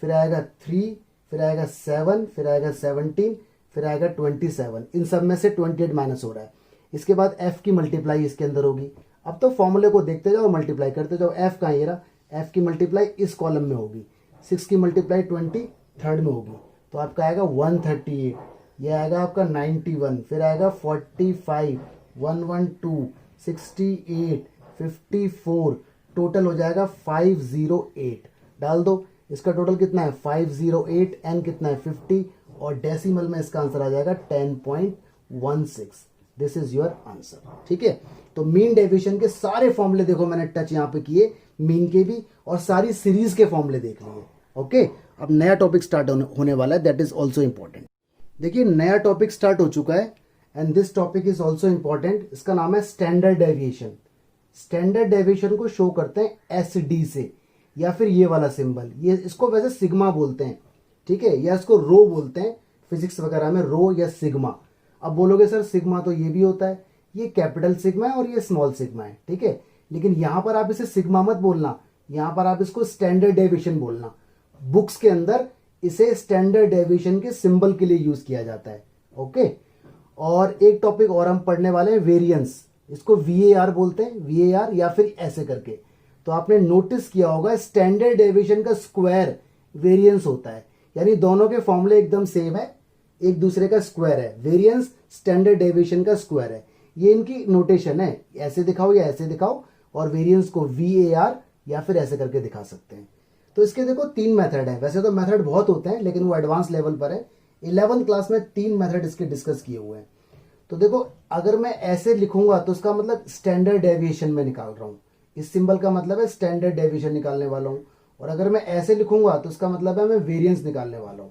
S1: फिर आएगा 3, फिर आएगा 7, फिर आएगा 17, फिर आएगा 27। इन सब में से 28 माइनस हो रहा है। इसके बाद एफ की मल्टीप्लाई इसके अंदर होगी। अब तो फॉर्मूले को देखते जाओ, मल्टीप्लाई करते जाओ। एफ का ये रहा, एफ की मल्टीप्लाई इस कॉलम में होगी, 6 की मल्टीप्लाई 23rd में होगी, तो आपका आएगा 138, ये आएगा आपका 91, फिर आएगा 45, 112, 68, 54, टोटल हो जाएगा 508। डाल दो, इसका टोटल कितना है 508, एन कितना है 50, और डेसिमल में इसका आंसर आ जाएगा 10.16। This is your answer. ठीक है, तो मीन डेविएशन के सारे फॉर्मूले देखो मैंने टच यहां पे किए, मीन के भी, और सारी सीरीज के फॉर्मूले देख लिए। ओके, अब नया टॉपिक स्टार्ट होने वाला है, दैट इज ऑल्सो इंपॉर्टेंट। देखिए नया टॉपिक स्टार्ट हो चुका है, and this topic is also important. इसका नाम है स्टैंडर्ड डेविएशन। स्टैंडर्ड डेविएशन को शो करते हैं SD से, या फिर ये वाला सिंबल, ये इसको वैसे सिग्मा बोलते हैं, ठीक है, या इसको रो बोलते हैं फिजिक्स वगैरह में, रो या सिग्मा। अब बोलोगे सर सिग्मा तो ये भी होता है, ये कैपिटल सिग्मा है और ये स्मॉल सिग्मा है, ठीक है, लेकिन यहां पर आप इसे सिग्मा मत बोलना, यहां पर आप इसको स्टैंडर्ड डेविएशन बोलना। बुक्स के अंदर इसे स्टैंडर्ड डेविएशन के सिंबल के लिए यूज किया जाता है। ओके, और एक टॉपिक और हम पढ़ने वाले हैं, वेरिएंस। इसको VAR बोलते हैं, VAR, या फिर ऐसे करके। तो आपने नोटिस किया होगा स्टैंडर्ड डेविएशन का स्क्वायर वेरिएंस होता है, यानी दोनों के फॉर्मूले एकदम सेम है, एक दूसरे का स्क्वायर है। वेरिएंस स्टैंडर्ड डेविएशन का स्क्वायर है, ये इनकी नोटेशन है, ऐसे दिखाओ या ऐसे दिखाओ, और वेरिएंस को VAR या फिर ऐसे करके दिखा सकते हैं। तो इसके देखो 3 मेथड है, वैसे तो मेथड बहुत होते हैं लेकिन वो एडवांस लेवल पर है। 11th क्लास में 3 मेथड इसके डिस्कस किए हुए हैं। तो देखो अगर मैं ऐसे लिखूंगा तो उसका मतलब स्टैंडर्ड डेविएशन में निकाल रहा हूं, इस सिंबल का मतलब है स्टैंडर्ड डेविएशन निकालने वाला हूं, और अगर मैं ऐसे लिखूंगा तो उसका मतलब है मैं वेरिएंस निकालने वाला हूं।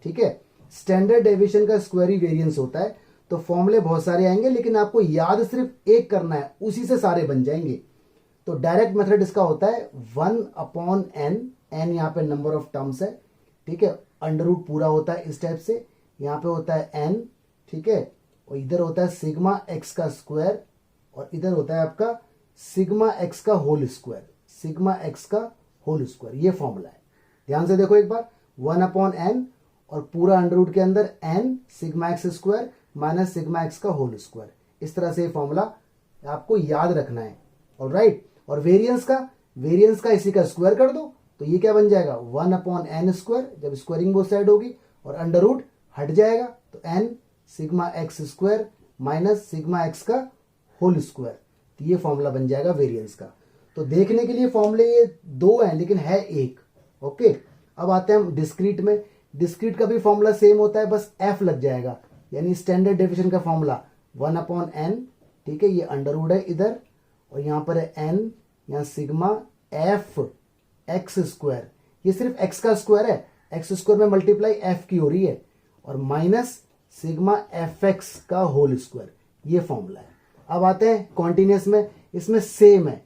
S1: ठीक है, स्टैंडर्ड डेविएशन का स्क्वायर ही वेरिएंस होता है। तो फॉर्मूले बहुत सारे आएंगे, लेकिन आपको याद सिर्फ एक करना है, उसी से सारे बन जाएंगे। तो डायरेक्ट मेथड इसका होता है 1/n, n यहाँ पे नंबर ऑफ टर्म्स है, ठीक है, अंडर रूट पूरा होता है इस टाइप से, यहाँ पे होता है n, ठीक है, और इधर होता है सिग्मा x का स्क्वायर, और इधर होता है आपका सिग्मा x का होल स्क्वायर, सिग्मा x का होल स्क्वायर। ये फॉर्मूला है, ध्यान से देखो एक बार, 1/n और पूरा अंडर रूट के अंदर n sigma x square minus sigma x का होल स्क्वायर। इस तरह से ये फॉर्मूला आपको याद रखना है। ऑलराइट, और वेरिएंस का इसी का स्क्वायर कर दो, तो ये क्या बन जाएगा 1/n स्क्वायर, जब स्क्वायरिंग बोथ साइड होगी, और अंडर रूट हट जाएगा, तो n sigma x square minus sigma x का होल स्क्वायर। तो ये फॉर्मूला बन जाएगा वेरिएंस का। तो देखने के लिए फॉर्मूले ये दो हैं लेकिन है एक। ओके, अब आते हैं हम डिस्क्रीट में। डिस्क्रीट का भी फॉर्मूला सेम होता है, बस एफ लग जाएगा, यानी स्टैंडर्ड डेविएशन का फॉर्मूला 1/n। ठीक है, ये अंडर रूट है इधर और यहां पर है n, यहां सिग्मा एफ एक्स स्क्वायर। ये सिर्फ x का स्क्वायर है, एक्स स्क्वायर में मल्टीप्लाई f की हो रही है, और माइनस सिग्मा एफ एक्स का होल स्क्वायर। ये फॉर्मूला है। अब आते हैं कॉन्टिन्यूस में। इसमें सेम है,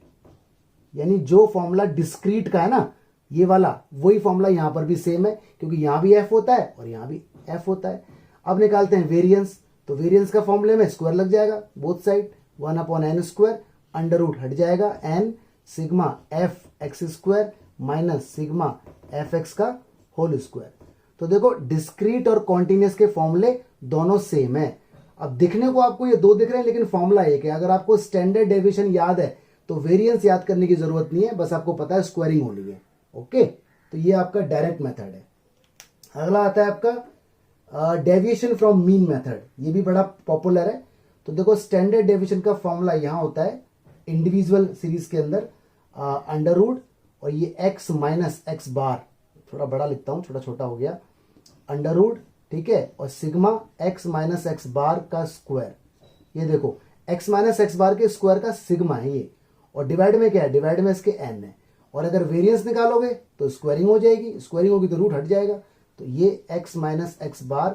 S1: यानी जो फॉर्मूला डिस्क्रीट का है ना ये वाला, वही फॉर्मूला यहां पर भी सेम है, क्योंकि यहां भी f होता है और यहां भी f होता है। अब निकालते हैं वेरिएंस। तो वेरिएंस का फॉर्मूले में स्क्वायर लग जाएगा both side, 1/n square, under root हट जाएगा n, sigma F x square minus sigma F x का होल स्क्वायर। तो देखो डिस्क्रीट और कॉन्टिन्यूस के फॉर्मूले दोनों सेम है। अब दिखने को आपको ये दो दिख रहे हैं लेकिन फॉर्मूला एक है। अगर आपको स्टैंडर्ड डेविएशन याद है तो वेरिएंस याद करने की जरूरत नहीं है, बस आपको पता है स्क्वायरिंग होनी है। ओके, तो ये आपका डायरेक्ट मेथड है। अगला आता है आपका डेविएशन फ्रॉम मीन मेथड। ये भी बड़ा पॉपुलर है। तो देखो स्टैंडर्ड डेविएशन का फॉर्मूला यहां होता है इंडिविजुअल सीरीज के अंदर अंडर रूट, और ये x माइनस एक्स बार, थोड़ा बड़ा लिखता हूं, छोटा छोटा हो गया, अंडर रूट, ठीक है, और sigma x minus x bar का स्क्वायर। ये देखो x माइनस एक्स बार के स्क्वायर का सिग्मा है ये, और डिवाइड में क्या है, डिवाइड में इसके n है। और अगर वेरिएंस निकालोगे तो स्क्वायरिंग हो जाएगी, स्क्वायरिंग होगी तो रूट हट जाएगा। तो ये x माइनस एक्स बार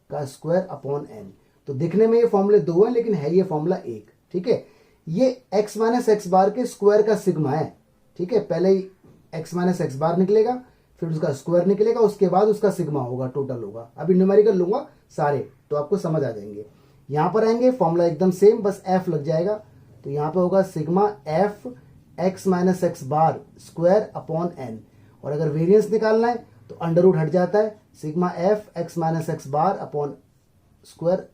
S1: का स्क्वायर अपॉन n। तो दिखने में ये फॉर्मूले दो है लेकिन है ये फॉर्मूला एक। ठीक है, ये x माइनस एक्स बार के स्क्वायर का सिग्मा है। ठीक है, पहले ही x माइनस एक्स बार निकलेगा, फिर उसका स्क्वायर निकलेगा, उसके बाद उसका सिग्मा होगा, टोटल होगा। अभी न्यूमेरिकल लूंगा सारे तो आपको समझ आ जाएंगे। यहां पर आएंगे फॉर्मूला एकदम सेम, बस f लग जाएगा। तो यहां पे होगा sigma F x minus x bar square upon n, और अगर वेरिएंस निकालना है तो अंडर रूट हट जाता है, sigma F x minus x bar upon square,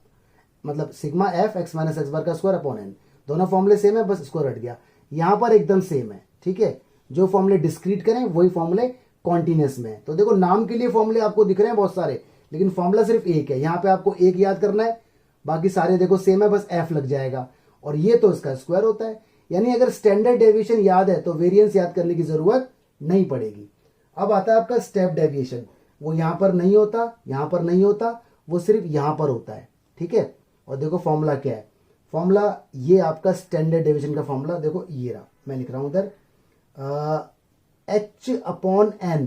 S1: मतलब sigma F x minus x bar का स्क्वायर अपॉन n। दोनों फॉर्मूले सेम है, बस स्क्वायर हट गया। यहां पर एकदम सेम है। ठीक है, जो फॉर्मूले डिस्क्रीट करें वही फॉर्मूले कॉन्टिन्यूस में। तो देखो नाम के लिए फॉर्मूले आपको दिख रहे हैं बहुत सारे, लेकिन फॉर्मूला सिर्फ एक है। यहां पे आपको एक याद करना है, बाकी सारे देखो सेम है, बस एफ लग जाएगा, और ये तो इसका स्क्वायर होता है। यानी अगर स्टैंडर्ड डेविएशन याद है तो वेरिएंस याद करने की जरूरत नहीं पड़ेगी। अब आता है आपका स्टेप डेविएशन। वो यहां पर नहीं होता, यहां पर नहीं होता, वो सिर्फ यहां पर होता है। ठीक है, और देखो फॉर्मूला क्या है। फॉर्मूला ये आपका स्टैंडर्ड डेविएशन का फॉर्मूला देखो, ये रहा, मैं लिख रहा हूं उधर h अपॉन n।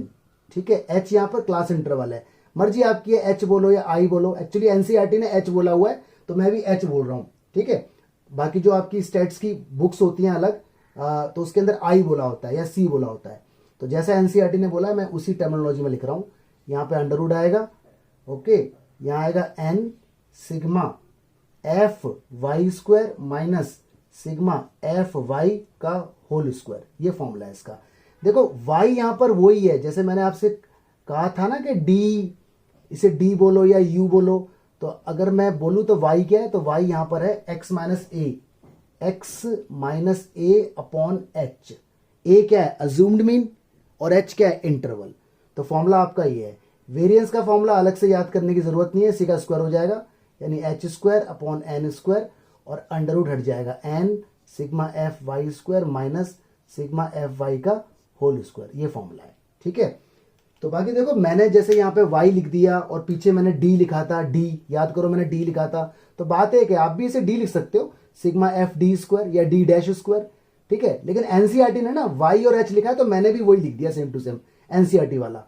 S1: ठीक है, h यहां पर क्लास इंटरवल है, मर्जी आपकी है h बोलो या i बोलो। एक्चुअली एनसीईआरटी ने h बोला हुआ है तो मैं भी h बोल रहा हूं। ठीक है, बाकी जो आपकी स्टेट्स की बुक्स होती हैं अलग, तो उसके अंदर i बोला होता है या c बोला होता है। तो जैसा एनसीईआरटी ने बोला है मैं उसी टर्मिनोलॉजी में लिख रहा हूं। यहां पे अंडर रूट आएगा, ओके, यहां आएगा n sigma f y square minus sigma f y का होल स्क्वायर। ये फॉर्मूला है इसका। देखो y यहां पर वही है, जैसे मैंने आपसे कहा था ना कि d, इसे d बोलो या u बोलो। तो अगर मैं बोलूं तो y क्या है, तो y यहां पर है x minus A upon h। a क्या है, अज्यूम्ड मीन, और h क्या है, इंटरवल। तो फॉर्मूला आपका ये है। वेरिएंस का फॉर्मूला अलग से याद करने की जरूरत नहीं है, इसी का स्क्वायर हो जाएगा, यानी h square upon n square, और अंडर रूट हट जाएगा n sigma f y square minus sigma f y का होल स्क्वायर। ये फॉर्मूला है। ठीक है, तो बाकी देखो मैंने जैसे यहाँ पे y लिख दिया और पीछे मैंने d लिखा था, d याद करो मैंने d लिखा था, तो बात है कि आप भी इसे d लिख सकते हो, सिग्मा एफ डी स्क्वायर या d डैश स्क्वायर। ठीक है, लेकिन एनसीईआरटी ने ना y और h लिखा है तो मैंने भी वही लिख दिया सेम टू सेम एनसीईआरटी वाला।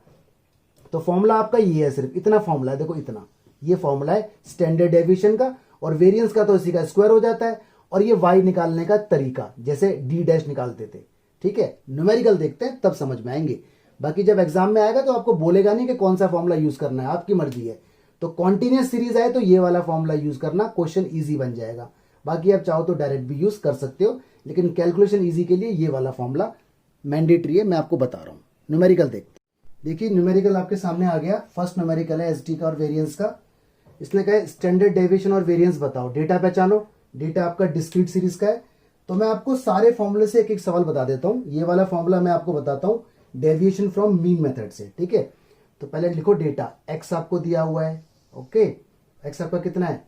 S1: तो फॉर्मूला आपका ये है, सिर्फ इतना फॉर्मूला है, देखो इतना, ये फॉर्मूला है स्टैंडर्ड डेविएशन का। और वेरिएंस का तो इसी का स्क्वायर हो जाता है, और ये y निकालने का तरीका जैसे d डैश निकालते थे। ठीक है, न्यूमेरिकल देखते हैं तब समझ में आएंगे, बाकी जब एग्जाम में आएगा तो आपको बोलेगा नहीं कि कौन सा फॉर्मूला यूज करना है, आपकी मर्जी है। तो कॉन्टिन्यूस सीरीज आए तो ये वाला फॉर्मूला यूज करना, क्वेश्चन इजी बन जाएगा। बाकी आप चाहो तो डायरेक्ट भी यूज कर सकते हो, लेकिन कैलकुलेशन इजी के लिए ये वाला फॉर्मूला मैंडेटरी है, मैं आपको बता रहा हूँ। न्यूमेरिकल देखते, देखिए न्यूमेरिकल आपके सामने आ गया। फर्स्ट न्यूमेरिकल है एसटी का और वेरिएंस का। इसने कहा स्टैंडर्ड डेविएशन और वेरिएंस बताओ, डेटा पहचानो। डेटा आपका डिस्क्रीट सीरीज का है। तो मैं आपको सारे फॉर्मूले से एक एक सवाल बता देता हूं। ये वाला फॉर्मूला मैं आपको बताता हूं डेविएशन फ्रॉम मीन मेथड से। ठीक है, तो पहले लिखो डेटा, एक्स आपको दिया हुआ है, ओके, एक्स आपका कितना है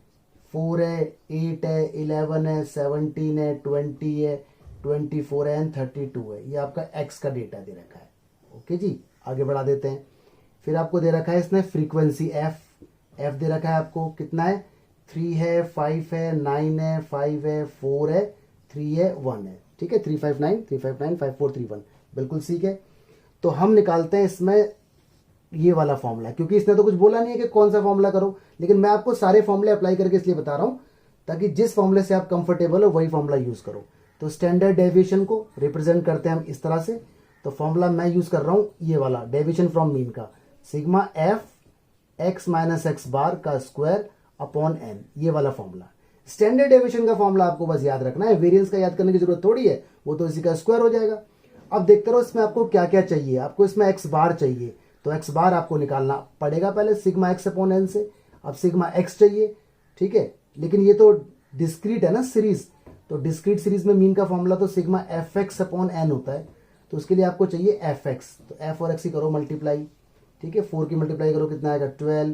S1: 4 है, 8 है, 11 है, 17 है, 20 है, 24 है एंड 32 है। ये आपका एक्स का डेटा दे रखा है। ओके जी, आगे बढ़ा देते हैं। फिर आपको दे रखा है इसने फ्रीक्वेंसी एफ दे रखा है आपको, कितना है, 3 है, 5 है, 9 है, 5 है, 4 है, 3 है, 1 है। ठीक है, 359 5431, बिल्कुल ठीक है। तो हम निकालते हैं इसमें ये वाला फॉर्मूला, क्योंकि इसने तो कुछ बोला नहीं है कि कौन सा फॉर्मूला करो, लेकिन मैं आपको सारे फॉर्मूले अप्लाई करके इसलिए बता रहा हूं ताकि जिस फॉर्मूले से आप कंफर्टेबल हो वही फॉर्मूला यूज करो। तो स्टैंडर्ड डेविएशन को रिप्रेजेंट करते हैं हम इस तरह से। तो फॉर्मूला मैं यूज कर रहा हूं ये वाला, डेविएशन फ्रॉम मीन का, sigma F x minus x bar का स्क्वायर अपॉन एन, ये वाला फॉर्मूला। स्टैंडर्ड डेविएशन का फॉर्मूला आपको बस याद रखना है, वेरिएंस का याद करने की जरूरत थोड़ी है, वो तो इसी का स्क्वायर हो जाएगा। अब देखते रहो इसमें आपको क्या क्या चाहिए। आपको इसमें एक्स बार चाहिए, तो एक्स बार आपको निकालना पड़ेगा पहले सिग्मा एक्स अपॉन एन से। अब सिग्मा एक्स चाहिए, ठीक है, लेकिन ये तो डिस्क्रीट है ना सीरीज, तो डिस्क्रीट सीरीज में मीन का फॉर्मूला तो sigma F x upon n होता है, तो उसके लिए आपको चाहिए एफ एक्स। तो एफ और एक्स ही करो मल्टीप्लाई, ठीक है, 4 की मल्टीप्लाई करो कितना आएगा, 12,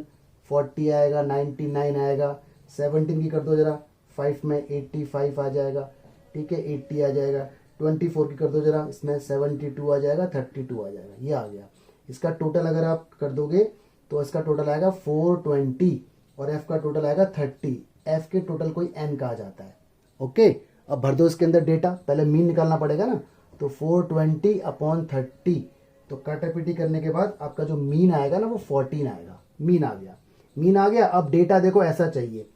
S1: 40 आएगा, 99 आएगा, 17 की कर दो जरा, 5 में 85 आ जाएगा, ठीक है, 80 आ जाएगा, 24 की कर दो जरा, इसमें 72 आ जाएगा, 32 आ जाएगा, ये आ गया। इसका टोटल अगर आप कर दोगे तो इसका टोटल आएगा 420 और एफ का टोटल आएगा 30। एफ के टोटल कोई एन का आ जाता है। ओके, अब भर दो इसके अंदर डेटा, पहले मीन निकालना पड़ेगा ना, तो 420 अपॉन 30, तो काटापीटी करने के बाद आपका जो मीन आएगा ना वो 14 आएगा। मीन आ गया, मीन आ गया। अब डेटा देखो ऐसा चाहिए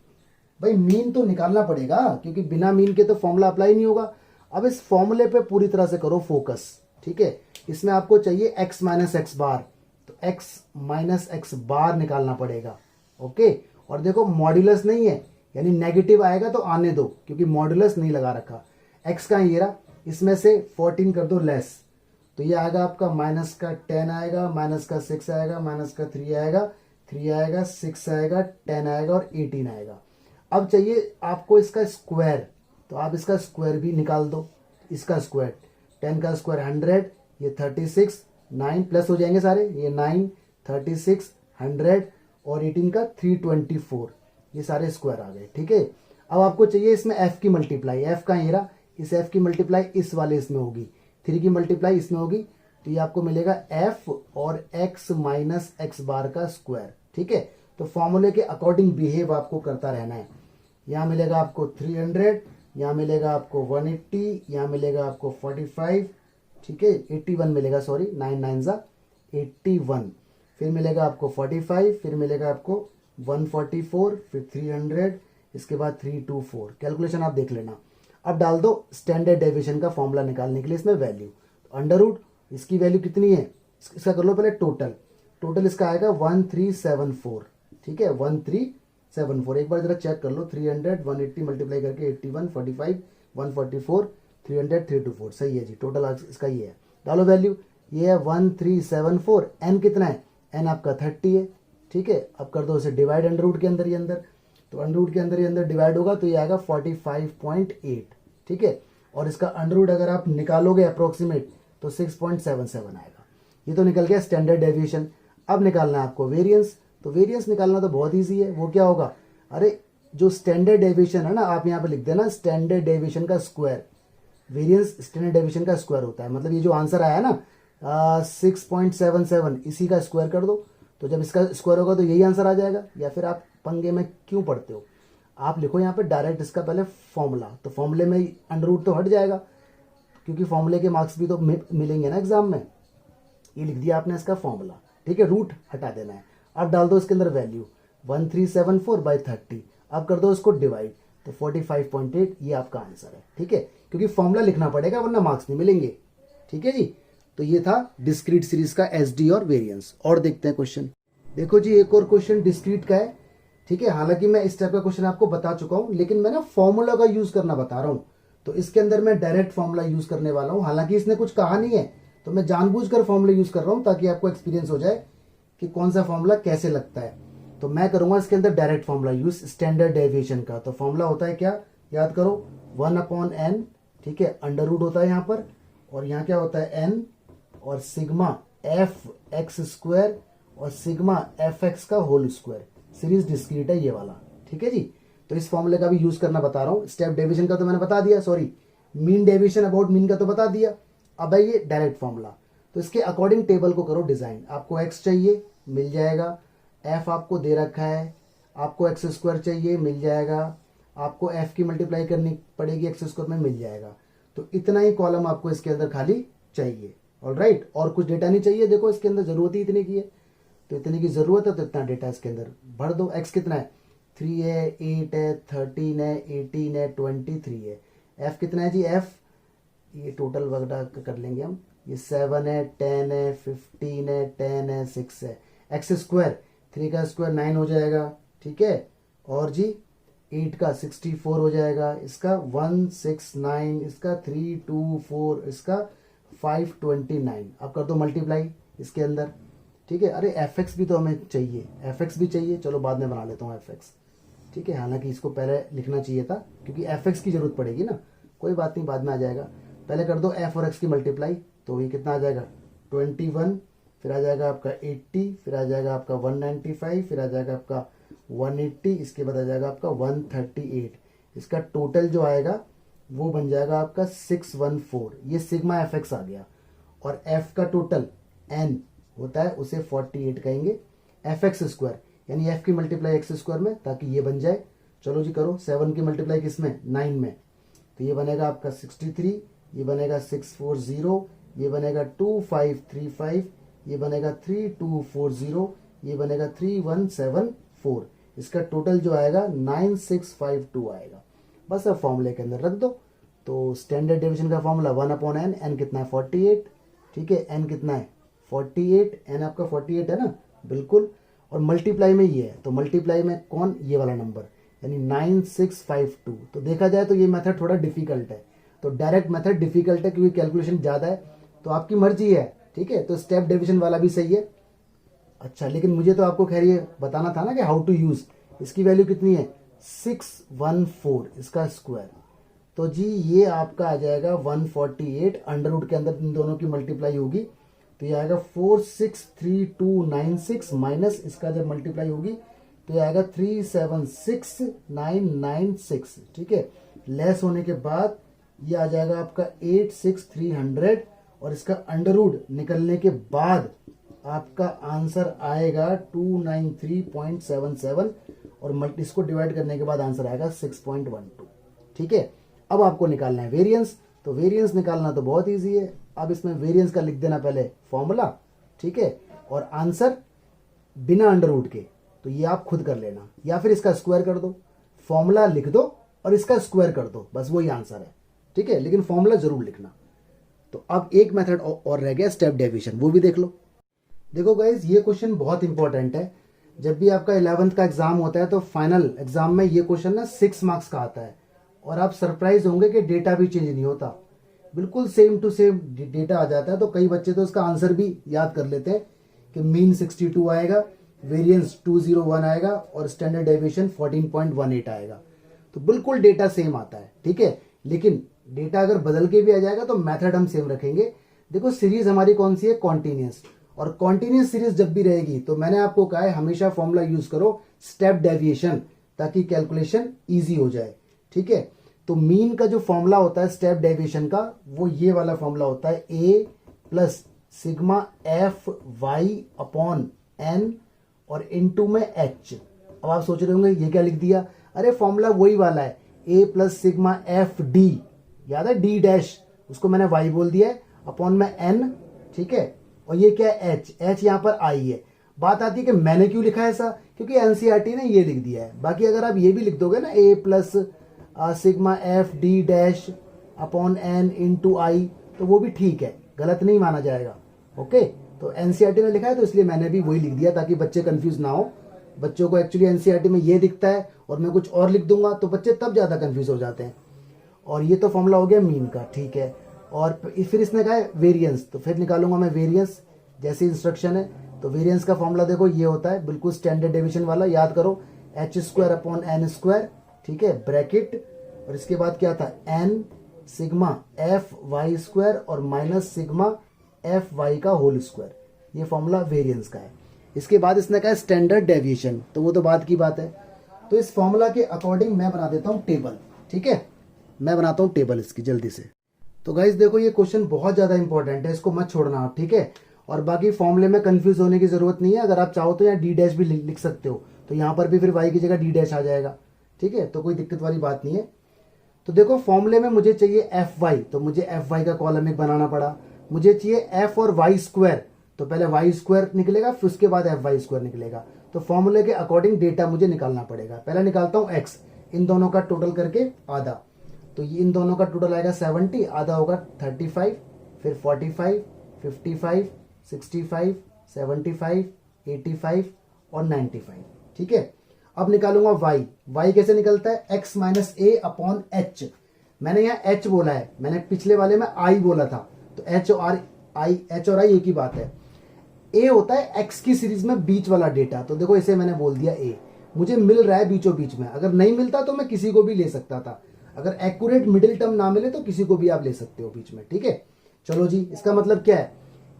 S1: भाई, मीन तो निकालना पड़ेगा क्योंकि बिना मीन के तो फॉर्मूला अप्लाई नहीं होगा। अब इस फॉर्मूले पे पूरी तरह से करो फोकस, ठीक है। इसमें आपको चाहिए x माइनस एक्स बार, तो x माइनस एक्स बार निकालना पड़ेगा। ओके, और देखो मॉड्यूलस नहीं है, यानी नेगेटिव आएगा तो आने दो क्योंकि मॉड्यूलस नहीं लगा रखा। x का ये रहा, इसमें से 14 कर दो लेस, तो ये आएगा आपका माइनस का 10 आएगा, माइनस का 6 आएगा, माइनस का 3 आएगा, 3 आएगा, 6 आएगा, 10 आएगा और 18 आएगा। अब चाहिए आपको इसका स्क्वायर, तो आप इसका स्क्वायर भी निकाल दो। इसका स्क्वायर 10 का स्क्वायर 100, ये 36, 9 प्लस हो जाएंगे सारे, ये 9, 36, 100 और 18 का 324, ये सारे स्क्वायर आ गए, ठीक है। अब आपको चाहिए इसमें एफ की मल्टीप्लाई, एफ का ये रहा, इस एफ की मल्टीप्लाई इस वाले इसमें होगी, 3 की मल्टीप्लाई इसमें होगी, तो ये आपको मिलेगा एफ और एक्स माइनस एक्स बार का स्क्वायर, ठीक है। तो फॉर्मूले के अकॉर्डिंग बिहेव आपको करता रहना है। यहाँ मिलेगा आपको 300, यहाँ मिलेगा आपको 180, यहाँ मिलेगा आपको 45, ठीक है, 81 मिलेगा, सॉरी 9 9 जा 81, फिर मिलेगा आपको 45, फिर मिलेगा आपको 144, फिर 300, इसके बाद 324। कैलकुलेशन आप देख लेना। अब डाल दो स्टैंडर्ड डेविएशन का फॉर्मूला निकालने के लिए इसमें वैल्यू, अंडर रूट इसकी वैल्यू कितनी है, इसका कर लो पहले टोटल, टोटल इसका आएगा 1374, ठीक है, 1374। एक बार जरा चेक कर लो, 300 180 मल्टीप्लाई करके 81 45 144 300 324, सही है जी, टोटल इसका ये है। डालो वैल्यू, ये है 1374, एन कितना है, एन आपका 30 है, ठीक है। अब कर दो इसे डिवाइड अंडर रूट के अंदर ही अंदर, तो अंडर रूट के अंदर ही अंदर डिवाइड होगा तो ये आएगा 45.8, ठीक है। और इसका अंडर रूट अगर आप निकालोगे अप्रोक्सीमेट तो 6.77 आएगा। ये तो निकल गया स्टैंडर्ड डेविएशन। अब निकालना है आपको वेरिएंस, तो वेरिएंस निकालना तो बहुत ईजी है। वो क्या होगा, अरे जो स्टैंडर्ड डेविएशन है ना, आप यहाँ पे लिख देना स्टैंडर्ड डेविएशन का स्क्वायर, वेरिएंस स्टैंडर्ड डेविएशन का स्क्वायर होता है। मतलब ये जो आंसर आया ना 6.77, इसी का स्क्वायर कर दो, तो जब इसका स्क्वायर होगा तो यही आंसर आ जाएगा। या फिर आप पंगे में क्यों पढ़ते हो, आप लिखो यहाँ पे डायरेक्ट इसका पहले फॉर्मूला, तो फॉर्मूले में अंडर रूट तो हट जाएगा क्योंकि फॉर्मूले के मार्क्स भी तो मिलेंगे ना एग्जाम में। ये लिख दिया आपने इसका फॉर्मूला, ठीक है, रूट हटा देना है। अब डाल दो इसके अंदर वैल्यू 1374/30, अब कर दो इसको डिवाइड, तो 45.8 ये आपका आंसर है, ठीक है, क्योंकि फॉर्मूला लिखना पड़ेगा वरना मार्क्स नहीं मिलेंगे, ठीक है जी। तो ये था डिस्क्रीट सीरीज का एसडी और वेरिएंस। और देखते हैं क्वेश्चन। देखो जी, एक और क्वेश्चन डिस्क्रीट का है, ठीक है। हालांकि मैं इस टाइप का क्वेश्चन आपको बता चुका हूं, लेकिन मैं ना फॉर्मूला का यूज करना बता रहा हूं, तो इसके अंदर मैं डायरेक्ट फॉर्मूला यूज करने वाला हूं। हालांकि इसने कुछ कहा नहीं है, तो मैं जानबूझकर फॉर्मूला यूज कर रहा हूं ताकि आपको एक्सपीरियंस हो जाए कि कौन सा फॉर्मूला कैसे लगता है। तो मैं करूंगा इसके अंदर direct formula use standard deviation का। तो फॉर्मूला होता है क्या, याद करो, 1/n, ठीक है, अंडर रूट होता है यहाँ पर, और यहाँ क्या होता है n, और सिग्मा एफ एक्स स्क्वायर और सिग्मा एफ एक्स का होल स्क्वायर। सीरीज डिस्क्रीट है ये वाला, ठीक है जी। तो इस फॉर्मूले का भी यूज करना बता रहा हूँ। स्टेप डेविएशन का तो मैंने बता दिया, sorry mean deviation about mean का तो बता दिया। अब है ये डायरेक्ट फॉर्मूला, तो इसके अकॉर्डिंग टेबल को करो डिजाइन। आपको एक्स चाहिए मिल जाएगा, एफ आपको दे रखा है, आपको एक्स स्क्वायर चाहिए मिल जाएगा, आपको एफ की मल्टीप्लाई करनी पड़ेगी एक्स स्क्वायर में मिल जाएगा। तो इतना ही कॉलम आपको इसके अंदर खाली चाहिए। ऑलराइट, और कुछ डेटा नहीं चाहिए, देखो इसके अंदर जरूरत ही इतनी की है, तो इतने की जरूरत है तो इतना डेटा इसके अंदर भर दो। एक्स कितना है 3 है, 8 है, 13 है, 18 है, 23 है। एफ कितना है जी, एफ ये टोटल वगैरह कर लेंगे हम, ये 7 है, 10 है, 15 है, 10 है, 6 है। एक्स स्क्वायर 3 का स्क्वायर 9 हो जाएगा, ठीक है। और जी 8 का 64 हो जाएगा, इसका 169, इसका 324, इसका 529। अब कर दो मल्टीप्लाई इसके अंदर, ठीक है। अरे एफ एक्स भी तो हमें चाहिए, एफ एक्स भी चाहिए, चलो बाद में बना लेता हूँ एफ एक्स, ठीक है। हालांकि इसको पहले लिखना चाहिए था क्योंकि एफ एक्स की जरूरत पड़ेगी ना, कोई बात नहीं बाद में आ जाएगा। पहले कर दो एफ और एक्स की मल्टीप्लाई, तो ये कितना आ जाएगा 21, फिर आ जाएगा आपका 80, फिर आ जाएगा आपका 195, फिर आ जाएगा आपका 180, इसके बाद आ जाएगा आपका 138। इसका टोटल जो आएगा वो बन जाएगा आपका 614। ये सिग्मा एफ एक्स आ गया। और एफ का टोटल एन होता है उसे 48 कहेंगे। एफ एक्स स्क्वायर यानी एफ की मल्टीप्लाई एक्स स्क्वायर में, ताकि ये बन जाए। चलो जी करो 7 की मल्टीप्लाई किसमें 9 में, तो ये बनेगा आपका 63, ये बनेगा 640, ये बनेगा 2535, ये बनेगा 3240, ये बनेगा 3174। इसका टोटल जो आएगा 9652 आएगा। बस अब फॉर्मूले के अंदर रख दो। तो स्टैंडर्ड डेविएशन का फॉर्मूला 1/n, n कितना है 48, ठीक है। n कितना है 48, n आपका 48 है ना, बिल्कुल। और मल्टीप्लाई में ये है, तो मल्टीप्लाई में कौन, ये वाला नंबर यानी 9652। तो देखा जाए तो ये मेथड थोड़ा डिफिकल्ट है, तो डायरेक्ट मेथड डिफिकल्ट है क्योंकि कैलकुलेशन ज़्यादा है, तो आपकी मर्जी है, ठीक है। तो स्टेप डिवीजन वाला भी सही है। अच्छा, लेकिन मुझे तो आपको खैर ये बताना था ना कि हाउ टू यूज। इसकी वैल्यू कितनी है 614, इसका स्क्वायर, तो जी ये आपका आ जाएगा 148। अंडर रूट के अंदर इन दोनों की मल्टीप्लाई होगी तो ये आएगा 463296 माइनस इसका जब मल्टीप्लाई होगी तो ये आएगा 376996, ठीक है। लेस होने के बाद ये आ जाएगा आपका 86300, और इसका अंडर रूट निकलने के बाद आपका आंसर आएगा 293.77, और इसको डिवाइड करने के बाद आंसर आएगा 6.12, ठीक है। अब आपको निकालना है वेरिएंस, तो वेरिएंस निकालना तो बहुत इजी है। अब इसमें वेरिएंस का लिख देना पहले फॉर्मूला, ठीक है, और आंसर बिना अंडर रूट के, तो ये आप खुद कर लेना, या फिर इसका स्क्वायर कर दो। फॉर्मूला लिख दो और इसका स्क्वायर कर दो, बस वही आंसर है, ठीक है। लेकिन फॉर्मूला जरूर लिखना। तो अब एक मेथड और रह गया स्टेप डेविएशन, वो भी देख लो। देखो गाइज, ये क्वेश्चन बहुत इंपॉर्टेंट है। जब भी आपका 11th का एग्जाम होता है तो फाइनल एग्जाम में ये क्वेश्चन ना 6 मार्क्स का आता है, और आप सरप्राइज होंगे कि डेटा भी चेंज नहीं होता, बिल्कुल सेम टू सेम डेटा आ जाता है। तो कई बच्चे तो इसका आंसर भी याद कर लेते हैं कि मीन 62 आएगा, वेरिएंस 201 आएगा, और स्टैंडर्ड डेविएशन 14.18 आएगा। तो बिल्कुल डेटा सेम आता है, ठीक है। लेकिन डेटा अगर बदल के भी आ जाएगा तो मेथड हम सेम रखेंगे। देखो सीरीज हमारी कौन सी है, कॉन्टिन्यूस, और कॉन्टिन्यूस सीरीज जब भी रहेगी तो मैंने आपको कहा है हमेशा फॉर्मूला यूज करो स्टेप डेविएशन, ताकि कैलकुलेशन इजी हो जाए, ठीक है। तो मीन का जो फॉर्मूला होता है स्टेप डेविएशन का, वो ये वाला फॉर्मूला होता है a plus sigma f y upon N और इनटू में h। अब आप सोच रहे होंगे ये क्या लिख दिया, अरे फॉर्मूला वही वाला है, a plus sigma F D, याद है डी डैश, उसको मैंने y बोल दिया है, अपॉन में n, ठीक है। और ये क्या है h, h यहाँ पर आई है। बात आती है कि मैंने क्यों लिखा है ऐसा, क्योंकि एनसीईआरटी ने ये लिख दिया है। बाकी अगर आप ये भी लिख दोगे ना a plus sigma F D dash upon N into I, तो वो भी ठीक है, गलत नहीं माना जाएगा, ओके। तो एनसीईआरटी ने लिखा है तो इसलिए मैंने भी वही लिख दिया, ताकि बच्चे कंफ्यूज ना हो। बच्चों को एक्चुअली एनसीईआरटी में ये दिखता है और मैं कुछ और लिख दूंगा तो बच्चे तब ज्यादा कंफ्यूज हो जाते हैं। और ये तो फॉर्मूला हो गया मीन का, ठीक है। और फिर इसने कहा है वेरिएंस, तो फिर निकालूंगा मैं वेरिएंस, जैसी इंस्ट्रक्शन है। तो वेरिएंस का फॉर्मूला देखो ये होता है बिल्कुल स्टैंडर्ड डेविएशन वाला, याद करो h square upon n square, ठीक है, ब्रैकेट, और इसके बाद क्या था n sigma f y square और माइनस सिग्मा एफ वाई का होल स्क्वायर। ये फॉर्मूला वेरिएंस का है। इसके बाद इसने कहा स्टैंडर्ड डेविएशन, तो वो तो बाद की बात है। तो इस फॉर्मूला के अकॉर्डिंग मैं बना देता हूँ टेबल, ठीक है। मैं बनाता हूँ टेबल इसकी जल्दी से। तो गाइज देखो ये क्वेश्चन बहुत ज़्यादा इंपॉर्टेंट है, इसको मत छोड़ना आप, ठीक है। और बाकी फॉर्मूले में कंफ्यूज होने की जरूरत नहीं है। अगर आप चाहो तो यहाँ डी डैश भी लिख सकते हो, तो यहाँ पर भी फिर वाई की जगह डी डैश आ जाएगा, ठीक है। तो कोई दिक्कत वाली बात नहीं है। तो देखो फॉर्मूले में मुझे चाहिए एफ वाई, तो मुझे एफ वाई का कॉलम एक बनाना पड़ा। मुझे चाहिए एफ और वाई स्क्वायर, तो पहले वाई स्क्वायर निकलेगा फिर उसके बाद एफ वाई स्क्वायर निकलेगा। तो फॉर्मूले के अकॉर्डिंग डेटा मुझे निकालना पड़ेगा। पहले निकालता हूँ एक्स, इन दोनों का टोटल करके आधा, तो ये इन दोनों का टोटल आएगा 70, आधा होगा 35, फिर 45, 55, 65, 75, 85 और 95, ठीक है। अब निकालूंगा वाई। वाई कैसे निकलता है, एक्स माइनस ए अपॉन एच। मैंने यहाँ एच बोला है, मैंने पिछले वाले में आई बोला था, तो एच और आई एक ही बात है। ए होता है एक्स की सीरीज में बीच वाला डेटा, तो देखो इसे मैंने बोल दिया ए। मुझे मिल रहा है बीचों बीच में, अगर नहीं मिलता तो मैं किसी को भी ले सकता था। अगर एक्यूरेट मिडिल टर्म ना मिले तो किसी को भी आप ले सकते हो बीच में, ठीक है। चलो जी, इसका मतलब क्या है,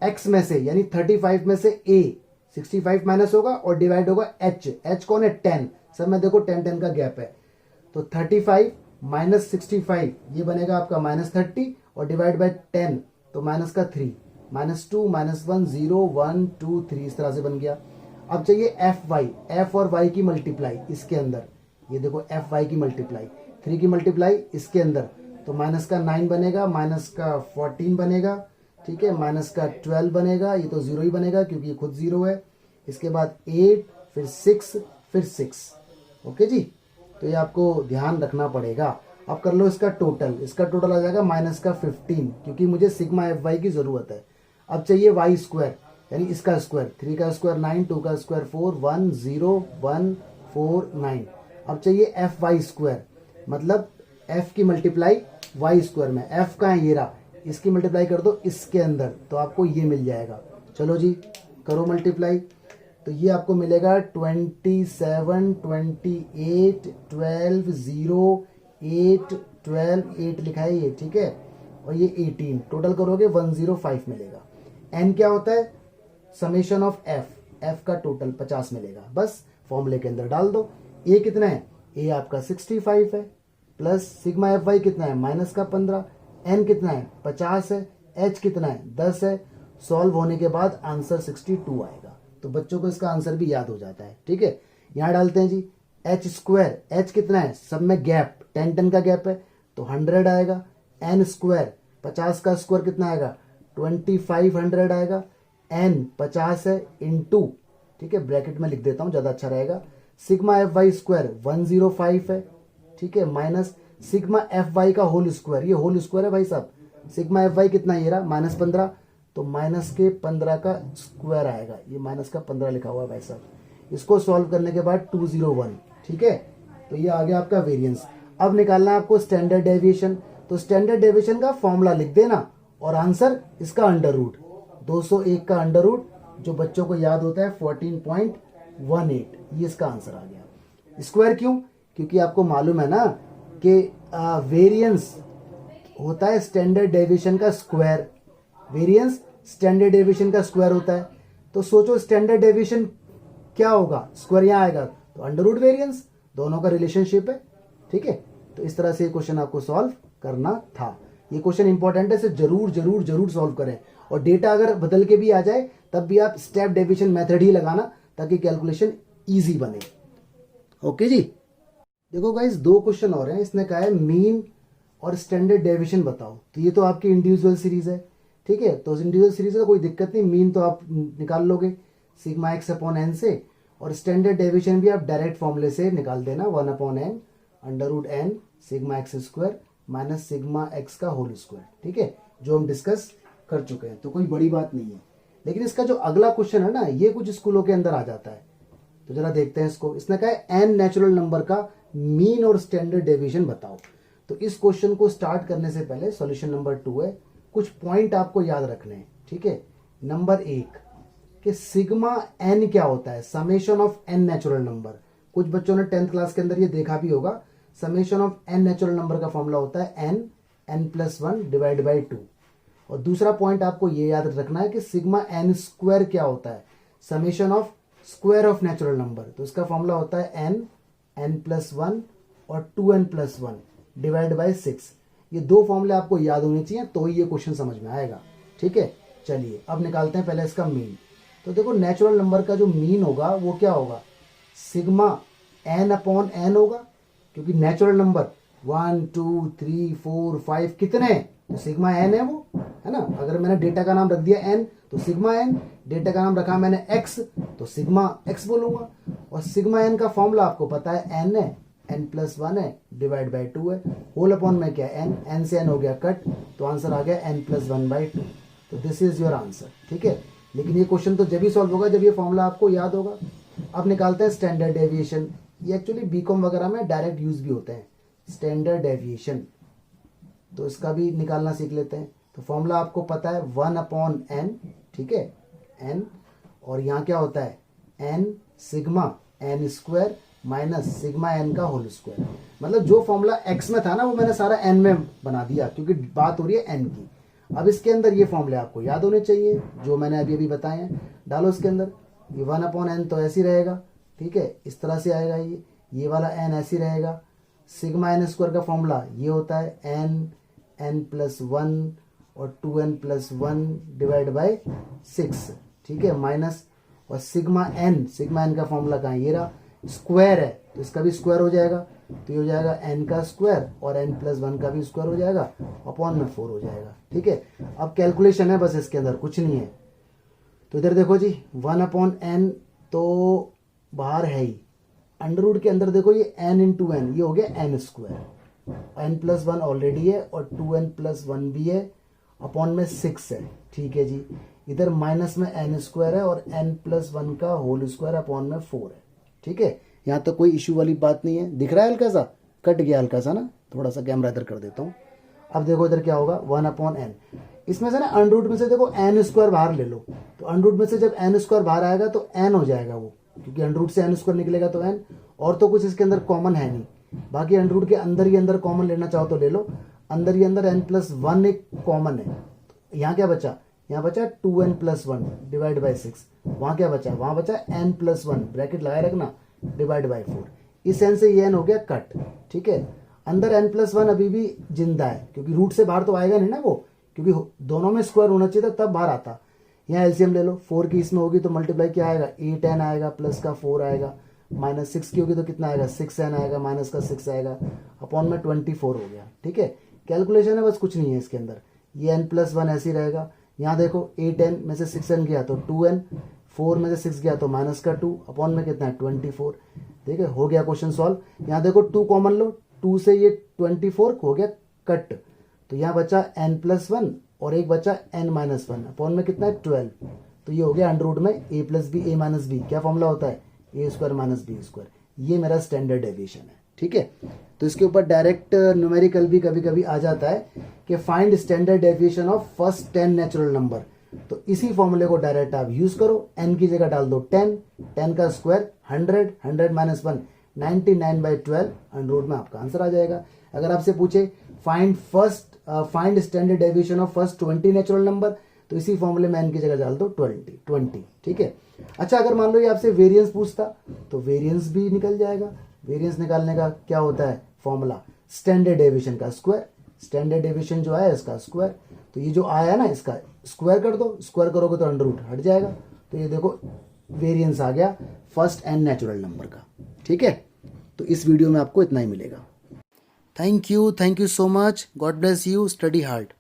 S1: एक्स में से यानी 35 में से ए 65 माइनस होगा और डिवाइड होगा एच। एच कौन है, 10। सब में देखो 10 का गैप है, तो 35 माइनस 65 ये बनेगा आपका -30 और डिवाइड बाय 10 तो माइनस का 3, -2 -1 0 1 2 3 इस तरह से बन गया। अब चाहिए एफ वाई, एफ और वाई की मल्टीप्लाई इसके अंदर। ये देखो एफ वाई की मल्टीप्लाई, 3 की मल्टीप्लाई इसके अंदर, तो माइनस का 9 बनेगा, माइनस का 14 बनेगा, ठीक है, माइनस का 12 बनेगा, ये तो 0 ही बनेगा क्योंकि ये खुद 0 है। इसके बाद 8, फिर 6, फिर 6, ओके जी। तो ये आपको ध्यान रखना पड़ेगा। अब कर लो इसका टोटल, इसका टोटल आ जाएगा माइनस का 15 क्योंकि मुझे सिग्मा एफ वाई की जरूरत है। अब चाहिए वाई स्क्वायर यानी इसका स्क्वायर, 3 का स्क्वायर 9, 2 का स्क्वायर 4, 1 0 1 4 9। अब चाहिए एफ वाई स्क्वायर, मतलब एफ की मल्टीप्लाई वाई स्क्वायर में, एफ का है ये रहा, इसकी मल्टीप्लाई कर दो इसके अंदर तो आपको ये मिल जाएगा। चलो जी करो मल्टीप्लाई, तो ये आपको मिलेगा 27 28 12 0 8 12 8 लिखा है ये, ठीक है, और ये 18, टोटल करोगे 105 मिलेगा। एन क्या होता है, समेशन ऑफ एफ, एफ का टोटल 50 मिलेगा। बस फॉर्मूले के अंदर डाल दो। ए कितना है, ए आपका 65 है, प्लस सिग्मा एफ वाई कितना है माइनस का 15, एन कितना है 50 है, एच कितना है 10 है। सॉल्व होने के बाद आंसर 62 आएगा। तो बच्चों को इसका आंसर भी याद हो जाता है, ठीक है। यहां डालते हैं जी एच स्क्वायर, एच कितना है, सब में गैप 10 का गैप है तो 100 आएगा। एन स्क्वायर 50 का स्क्वायर कितना आएगा 2500 आएगा। एन 50 है इंटू, ठीक है, ब्रैकेट में लिख देता हूं ज्यादा अच्छा रहेगा, सिग्मा एफ वाई स्क्वायर 105 है, ठीक है, माइनस सिग्मा एफ वाई का होल स्क्वायर, ये होल स्क्वायर है भाई साहब। सिग्मा एफ वाई कितना है ये रहा -15, तो माइनस के 15 का स्क्वायर आएगा, ये माइनस का 15 लिखा हुआ है भाई साहब। इसको सॉल्व करने के बाद 201, ठीक है, तो ये आ गया आपका वेरिएंस। अब निकालना है आपको स्टैंडर्ड डेविएशन, तो स्टैंडर्ड डेविएशन का फॉर्मूला लिख देना और आंसर इसका अंडर रूट 201 का अंडर रूट, जो बच्चों को याद होता है 14.18, ये इसका आंसर आ गया। स्क्वायर क्यों, क्योंकि आपको मालूम है ना कि वेरिएंस होता है स्टैंडर्ड डेविएशन का स्क्वायर, वेरिएंस स्टैंडर्ड डेविएशन का स्क्वायर होता है। तो सोचो स्टैंडर्ड डेविएशन क्या होगा, स्क्वायर यहां आएगा तो अंडर रूट वेरिएंस, दोनों का रिलेशनशिप है, ठीक है। तो इस तरह से क्वेश्चन आपको सॉल्व करना था। ये क्वेश्चन इंपॉर्टेंट है, इसे जरूर जरूर जरूर सॉल्व करें। और डेटा अगर बदल के भी आ जाए तब भी आप स्टेप डेविएशन मेथड ही लगाना ताकि कैलकुलेशन इजी बने। ओके जी, देखो गाइस 2 क्वेश्चन और हैं। इसने कहा है मीन और स्टैंडर्ड डेविएशन बताओ, तो ये तो आपकी इंडिविजुअल सीरीज है, ठीक है। तो इंडिविजुअल सीरीज है तो कोई दिक्कत नहीं, मीन तो आप निकाल लोगे सिग्मा एक्स अपॉन एन से, और स्टैंडर्ड डेविएशन भी आप डायरेक्ट फॉर्मूले से निकाल देना 1/n under root n sigma x square minus sigma x का होल स्क्वायर, ठीक है, जो हम डिस्कस कर चुके हैं, तो कोई बड़ी बात नहीं है। लेकिन इसका जो अगला क्वेश्चन है ना, ये कुछ स्कूलों के अंदर आ जाता है, तो जरा देखते हैं इसको। इसने कहा है एन नेचुरल नंबर का मीन और स्टैंडर्ड डेविएशन बताओ। तो इस क्वेश्चन को स्टार्ट करने से पहले सॉल्यूशन नंबर 2 है, कुछ पॉइंट आपको याद रखने हैं, ठीक है। नंबर 1 कि सिग्मा एन क्या होता है, summation of n natural number. कुछ बच्चों ने 10th क्लास के अंदर ये देखा भी होगा, summation of n natural number का फॉर्मूला होता है एन n+1 डिवाइड बाई 2। और दूसरा पॉइंट आपको ये याद रखना है कि सिग्मा एन स्क्वायर क्या होता है, summation of square of natural number, तो इसका फॉर्मूला होता है एन n+1 और 2n+1 डिवाइड बाय 6। ये दो फॉर्मूले आपको याद होने चाहिए तो ही ये क्वेश्चन समझ में आएगा। ठीक है, चलिए अब निकालते हैं पहले इसका मीन। तो देखो नेचुरल नंबर का जो मीन होगा वो क्या होगा, सिग्मा n/n होगा, क्योंकि नेचुरल नंबर 1 2 3 4 5 कितने हैं, तो सिग्मा n है वो, है ना। अगर मैंने डेटा का नाम रख दिया n तो सिग्मा n, डेटा का नाम रखा मैंने x तो सिग्मा x बोलूंगा। और सिग्मा n का फॉर्मूला आपको पता है, n है, n+1 है डिवाइड बाय 2 है, होल अपॉन में क्या है n से n हो गया कट, तो आंसर आ गया n+1/2। तो दिस इज योर आंसर। ठीक है, लेकिन ये क्वेश्चन तो जब ही सॉल्व होगा जब ये फॉर्मूला आपको याद होगा। अब निकालते हैं स्टैंडर्ड डेविएशन। ये एक्चुअली बीकॉम वगैरह में डायरेक्ट यूज भी होते हैं, स्टैंडर्ड डेविएशन। तो इसका भी निकालना सीख लेते हैं। तो फॉर्मूला आपको पता है 1/n, ठीक है, n, और यहाँ क्या होता है n sigma n² minus sigma n का होल स्क्वायर। मतलब जो फॉर्मूला x में था ना वो मैंने सारा n में बना दिया, क्योंकि बात हो रही है n की। अब इसके अंदर ये फॉर्मूले आपको याद होने चाहिए जो मैंने अभी अभी बताए हैं। डालो इसके अंदर, ये 1/n तो ऐसे ही रहेगा, ठीक है, इस तरह से आएगा। ये वाला n ऐसे ही रहेगा। सिग्मा n² का फॉर्मूला ये होता है n+1 और 2n+1 डिवाइड बाय 6, ठीक है, माइनस, और सिग्मा n का फॉर्मूला कहाँ है, ये रहा, स्क्वायर है तो इसका भी स्क्वायर हो जाएगा, तो ये हो जाएगा n का स्क्वायर और n+1 का भी स्क्वायर हो जाएगा, अपॉन में 4 हो जाएगा। ठीक है, अब कैलकुलेशन है बस, इसके अंदर कुछ नहीं है। तो इधर देखो जी 1/n तो बाहर है ही, अंडर रूट के अंदर देखो ये n × n, ये हो गया n², n+1 ऑलरेडी है और 2n+1 भी है, अपॉन में 6 है। ठीक है जी, इधर माइनस में n² है और n+1 का होल स्क्वायर अपॉन में 4 है। ठीक है, यहाँ तो कोई इशू वाली बात नहीं है। दिख रहा है हल्का सा, कट गया हल्का सा ना, थोड़ा सा कैमरा इधर कर देता हूँ। अब देखो इधर क्या होगा 1/n, इसमें से ना अंडर रूट में से देखो n² बाहर ले लो, तो अंडर रूट में से जब n² बाहर आएगा तो n हो जाएगा वो, क्योंकि अंडर रूट से n² निकलेगा तो n, और तो कुछ इसके अंदर कॉमन है नहीं। बाकी अंडर रूट के अंदर ही अंदर कॉमन लेना चाहो तो ले लो, अंदर ही अंदर n+1 एक कॉमन है। यहाँ क्या बचा, यहाँ बचा 2n+1 डिवाइड बाय 6, वहाँ क्या बचा, वहाँ बचा n+1 ब्रैकेट लगाए रखना डिवाइड बाय 4। इस n से ये n हो गया कट। ठीक है, अंदर n+1 अभी भी जिंदा है, क्योंकि रूट से बाहर तो आएगा नहीं ना वो, क्योंकि दोनों में स्क्वायर होना चाहिए था तब बाहर आता। यहाँ एलसीएम ले लो, 4 की इसमें होगी तो मल्टीप्लाई क्या आएगा 8n आएगा, प्लस का 4 आएगा, माइनस 6 की होगी तो कितना आएगा 6n आएगा, माइनस का 6 आएगा, अपॉन में 24 हो गया। ठीक है, कैलकुलेशन है बस, कुछ नहीं है इसके अंदर। ये n+1 ऐसे ही रहेगा। यहाँ देखो 8n में से 6n गया तो 2n, 4 में से 6 गया तो माइनस का 2, अपॉन में कितना है 24। ठीक है, हो गया क्वेश्चन सॉल्व। यहाँ देखो 2 कॉमन लो, 2 से ये 24 हो गया कट, तो यहाँ बचा n+1 और एक बचा n-1, अपॉन में कितना है 12। तो ये हो गया अंडर रूट में a + b a - b, क्या फॉर्मूला होता है a² - b²। ये मेरा स्टैंडर्ड डेविएशन है। ठीक है, तो इसके ऊपर डायरेक्ट न्यूमेरिकल भी कभी कभी आ जाता है कि find standard deviation of first 10 natural number. तो इसी फॉर्मूले को डायरेक्ट आप यूज करो, n की जगह डाल दो 10, 10 का स्क्वायर 100, 100 - 1 99/12, अंडर रूट में आपका आंसर आ जाएगा। अगर आपसे पूछे find standard deviation of first 20 natural number, तो इसी फॉर्मूले में n की जगह डाल दो 20। ठीक है, अच्छा अगर मान लो ये आपसे वेरिएंस पूछता तो वेरिएंस भी निकल जाएगा। वेरिएंस निकालने का क्या होता है फॉर्मूला, स्टैंडर्ड डेविएशन का स्क्वायर, स्टैंडर्ड डेविएशन जो आया इसका स्क्वायर, तो ये जो आया ना इसका स्क्वायर कर दो, स्क्वायर करोगे तो अंडर रूट हट जाएगा। तो ये देखो वेरिएंस आ गया फर्स्ट n नेचुरल नंबर का। ठीक है, तो इस वीडियो में आपको इतना ही मिलेगा। Thank you so much, God bless you, study hard.